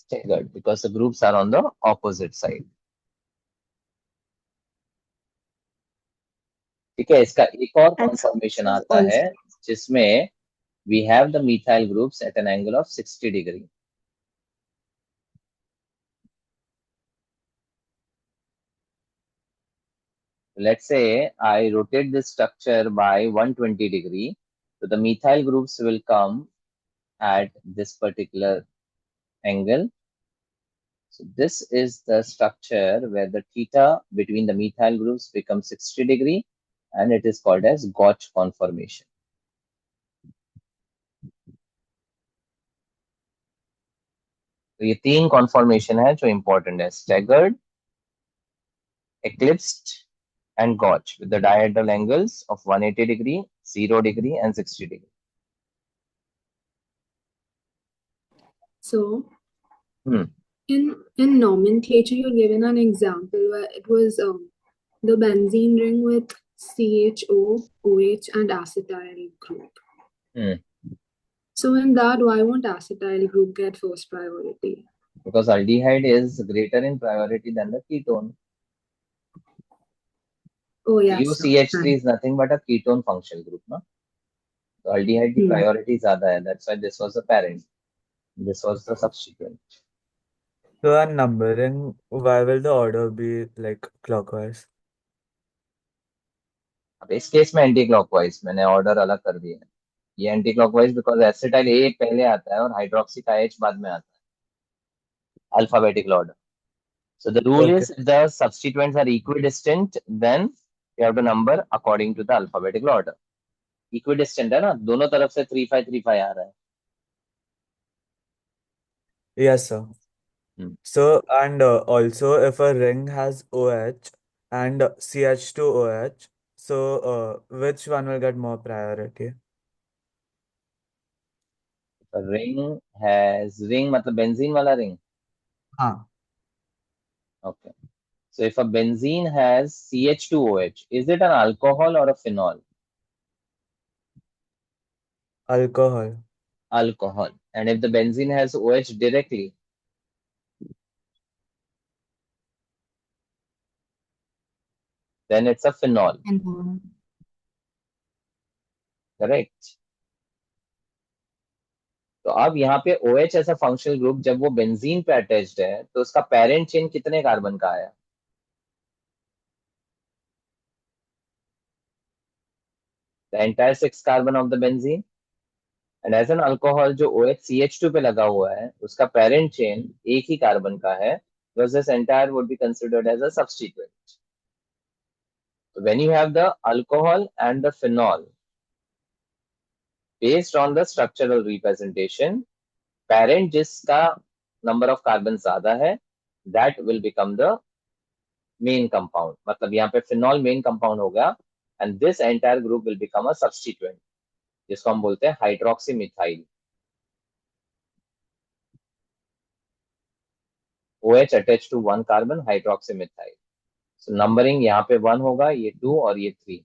Staggered because the groups are on the opposite side. ठीक है, इसका एक और कॉन्फॉर्मेशन आता है जिसमें we have the methyl groups at an angle of 60 degree. Let's say I rotate this structure by 120 degree, so the methyl groups will come at this particular angle. So this is the structure where the theta between the methyl groups becomes 60 degree, and it is called as Gauch conformation. तो ये तीन conformation है जो important है: staggered, eclipsed, and gauge with the dihedral angles of 180 degree, 0 degree, and 60 degree. So, in nomenclature, you're given an example where it was the benzene ring with CHO, OH, and acetyl group. So in that, why won't acetyl group get first priority? Because aldehyde is greater in priority than the ketone. Oh yeah. UCH3 is nothing but a ketone functional group, no? So aldehyde की priority ज़्यादा है. That's why this was the parent. This was the subsequent. So on numbering, why will the order be like clockwise? अब इस case में anti clockwise मैंने order अलग कर दिया है. ये एंटी क्लॉकवाइज बिकॉज एसिटाइल ए पहले आता है और हाइड्रोक्सी का एच बाद में आता है, alphabetical order. So the rule Okay. is if the substituents are equidistant, then you have to number according to the alphabetical order. Equidistant है ना, दोनों तरफ से 3 5 3 5 आ रहा है. Yes, sir. So, and also if a ring has OH and CH2OH, so which one will get more priority? Ring has ring मतलब benzene वाला ring. हाँ. Okay. So if a benzene has CH2OH, is it an alcohol or a phenol? Alcohol. Alcohol. And if the benzene has OH directly, then it's a phenol. Correct. तो अब यहाँ पे OH ऐसा functional group जब वो benzene पे attached है तो उसका पेरेंट चेन कितने कार्बन का आया? The entire 6 carbon of the benzene. And as an alcohol जो OH CH2 पे लगा हुआ है उसका पेरेंट चेन एक ही कार्बन का है, because this entire would be considered as a substituent. So when you have the alcohol and the phenol, based on the structural representation, parent जिसका number of carbon ज्यादा है, that will become the main compound. मतलब यहाँ पे phenol main compound होगा and this entire group will become a substituent, जिसको हम बोलते हैं hydroxy methyl. OH attached to one carbon, hydroxymethyl. So numbering यहाँ पे 1 होगा, ये 2 और ये 3.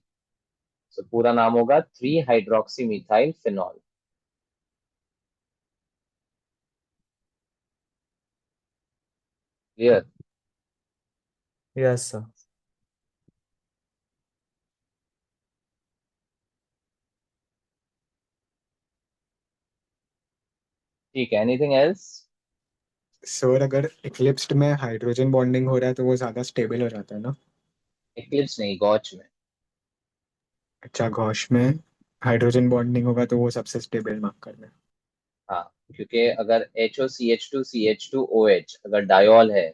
So पूरा नाम होगा 3-hydroxymethyl phenol. Clear? Yes, sir. ठीक है. Anything else? सर अगर इक्लिप्स्ड में हाइड्रोजन बॉन्डिंग हो रहा है तो वो ज्यादा स्टेबल हो जाता है ना? Eclipse नहीं, गॉच में. अच्छा, गॉश में हाइड्रोजन बॉन्डिंग होगा तो वो सबसे स्टेबल मार्कर में. हाँ, क्योंकि अगर HOCH2CH2OH अगर डायोल है,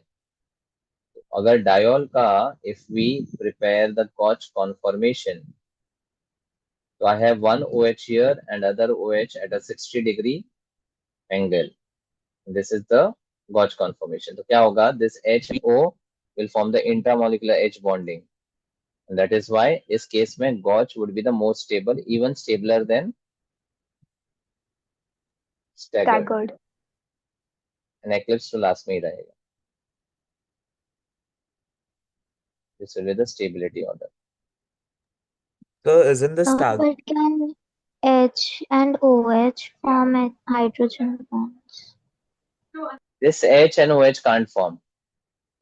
तो अगर डायोल का if we prepare the Koch conformation, so I have one OH here and other OH at a 60-degree angle. This is the Gauge conformation. तो क्या होगा? This HO will form the intermolecular H bonding, and that is why इस case में Gauge would be the most stable, even stabler than staggered. Staggered. And eclipse तो last में ही रहेगा. This will be the stability order. So isn't the But can H and OH form a hydrogen bonds? This H and OH can't form.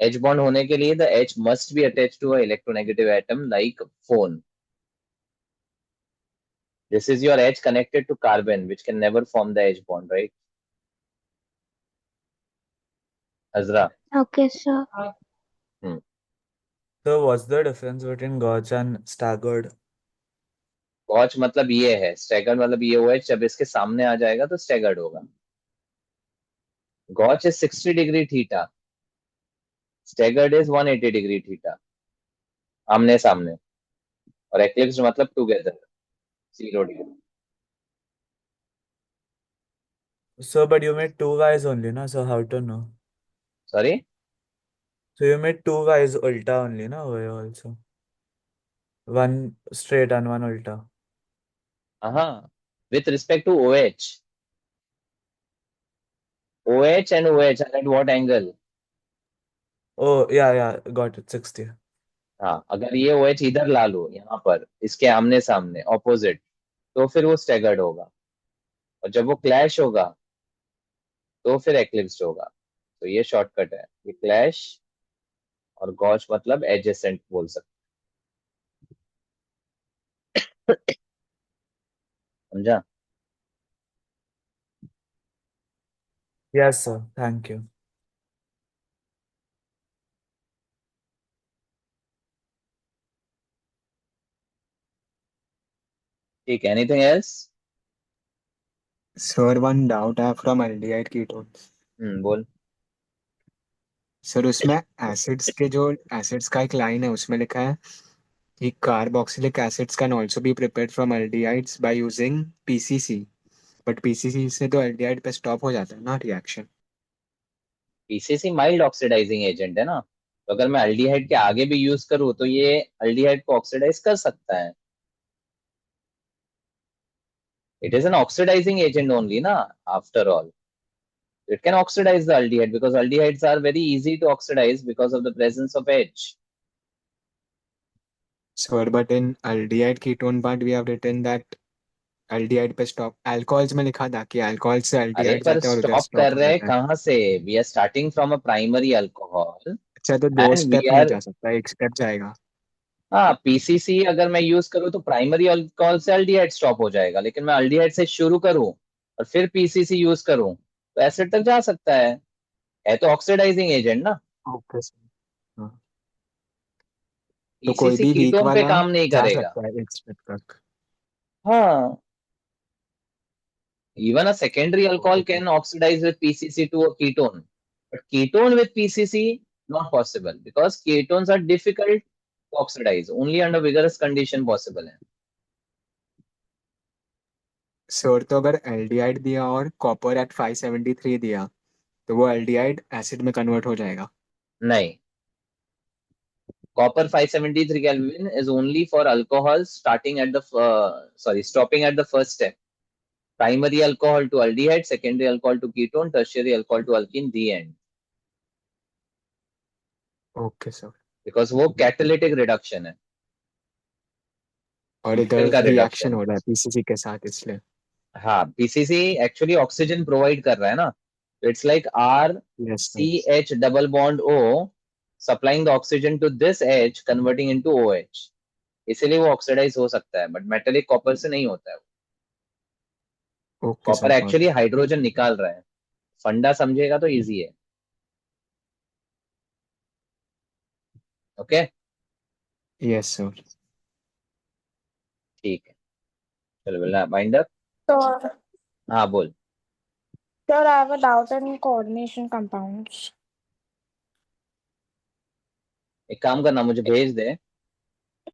H bond होने के लिए the H must be attached to a electronegative atom like phone. This is your H connected to carbon, which can never form the H bond, right? Azra. Okay, sir. So what's the difference between gauge and staggered? गॉच मतलब ये है, staggered मतलब ये OH जब इसके सामने आ जाएगा तो स्टैगर्ड होगा. Gauche is 60 degree theta, staggered is 180 degree theta, आमने सामने. और एक्लिप्स मतलब together, 0 degree. So but you made two Y's only, na? So how to know? Sorry? So you made two Y's ulta only, na? Over here also. One straight and one ulta. With respect to OH. OH and OH are at what angle? Oh, yeah, got it. 60. हाँ, अगर ये OH इधर ला लो, यहाँ पर इसके आमने सामने opposite, तो फिर वो स्टैगर्ड होगा. और जब वो क्लैश होगा तो फिर एक्लिप्स होगा. तो ये शॉर्टकट है. ये क्लैश और गॉच मतलब एडजेसेंट बोल सकते. समझा? Yes, sir. Thank you. ठीक है. Anything else? Sir one doubt है फ्रॉम एल्डिहाइड कीटोन्स। बोल। सर उसमें एसिड्स के जो एसिड्स का एक लाइन है उसमें लिखा है कि carboxylic acids can also be prepared from aldehydes by using PCC, but PCC से तो एल्डिहाइड पे स्टॉप हो जाता है ना reaction. PCC mild oxidising agent है ना, तो अगर मैं अल्डिहाइड के आगे भी यूज करूँ तो ये अल्डिहाइड को ऑक्सीडाइज कर सकता है। It is an oxidizing agent only ना, after all it can oxidize the aldehyde because aldehydes are very easy to oxidize because of the presence of H. Sir but in aldehyde ketone part we have written that aldehyde पे stop, alcohols में लिखा था कि alcohol से अरे aldehyde पर जाते हैं और उधर स्टॉप कर स्टॉप हो रहे जाता है। कहाँ से? We are starting from a primary alcohol अच्छा तो दो एंड वी स्टेप नहीं आर, जा सकता, एक स्टेप जाएगा। हाँ पीसीसी अगर मैं यूज करूँ तो प्राइमरी अल्कोहल से अल्डिहाइड स्टॉप हो जाएगा, लेकिन मैं अल्डिहाइड से शुरू करूँ और फिर पीसीसी यूज करूँ तो एसिड तक जा सकता है तो ऑक्सीडाइजिंग एजेंट ना। Okay sir. हाँ, तो कोई पीसीसी भी वीक कीटोन पे वाला काम नहीं जा करेगा। सकता है एक स्टेप तक। हाँ, even a secondary alcohol okay can oxidize with PCC to a ketone, but ketone with PCC not possible because ketones are difficult to oxidize. Only under vigorous condition possible है। सर तो अगर aldehyde दिया और copper eight 573 दिया तो वो aldehyde acid में convert हो जाएगा। नहीं, copper 573 Kelvin is only for alcohols starting at the stopping at the first step. Primary alcohol to aldehyde, secondary alcohol to ketone, tertiary alcohol to alkene, the end. Okay sir. Because वो catalytic reduction है, और कीटल इधर का reaction reduction हो है। रहा है PCC के साथ इसलिए। हाँ, पीसीसी एक्चुअली ऑक्सीजन प्रोवाइड कर रहा है ना, it's like are yes sir. C H double bond O supplying the oxygen to this H converting into O H, इसीलिए वो ऑक्सीडाइज हो सकता है, बट मेटेलिक कॉपर से नहीं होता है। Okay copper sir got actually it. Hydrogen निकाल रहा है, फंडा समझेगा तो इजी है। Okay yes sir. ठीक है, चलो बोलना माइंड अप। So, हाँ बोल। sir, I have a doubt in coordination compounds. एक काम करना, मुझे भेज दे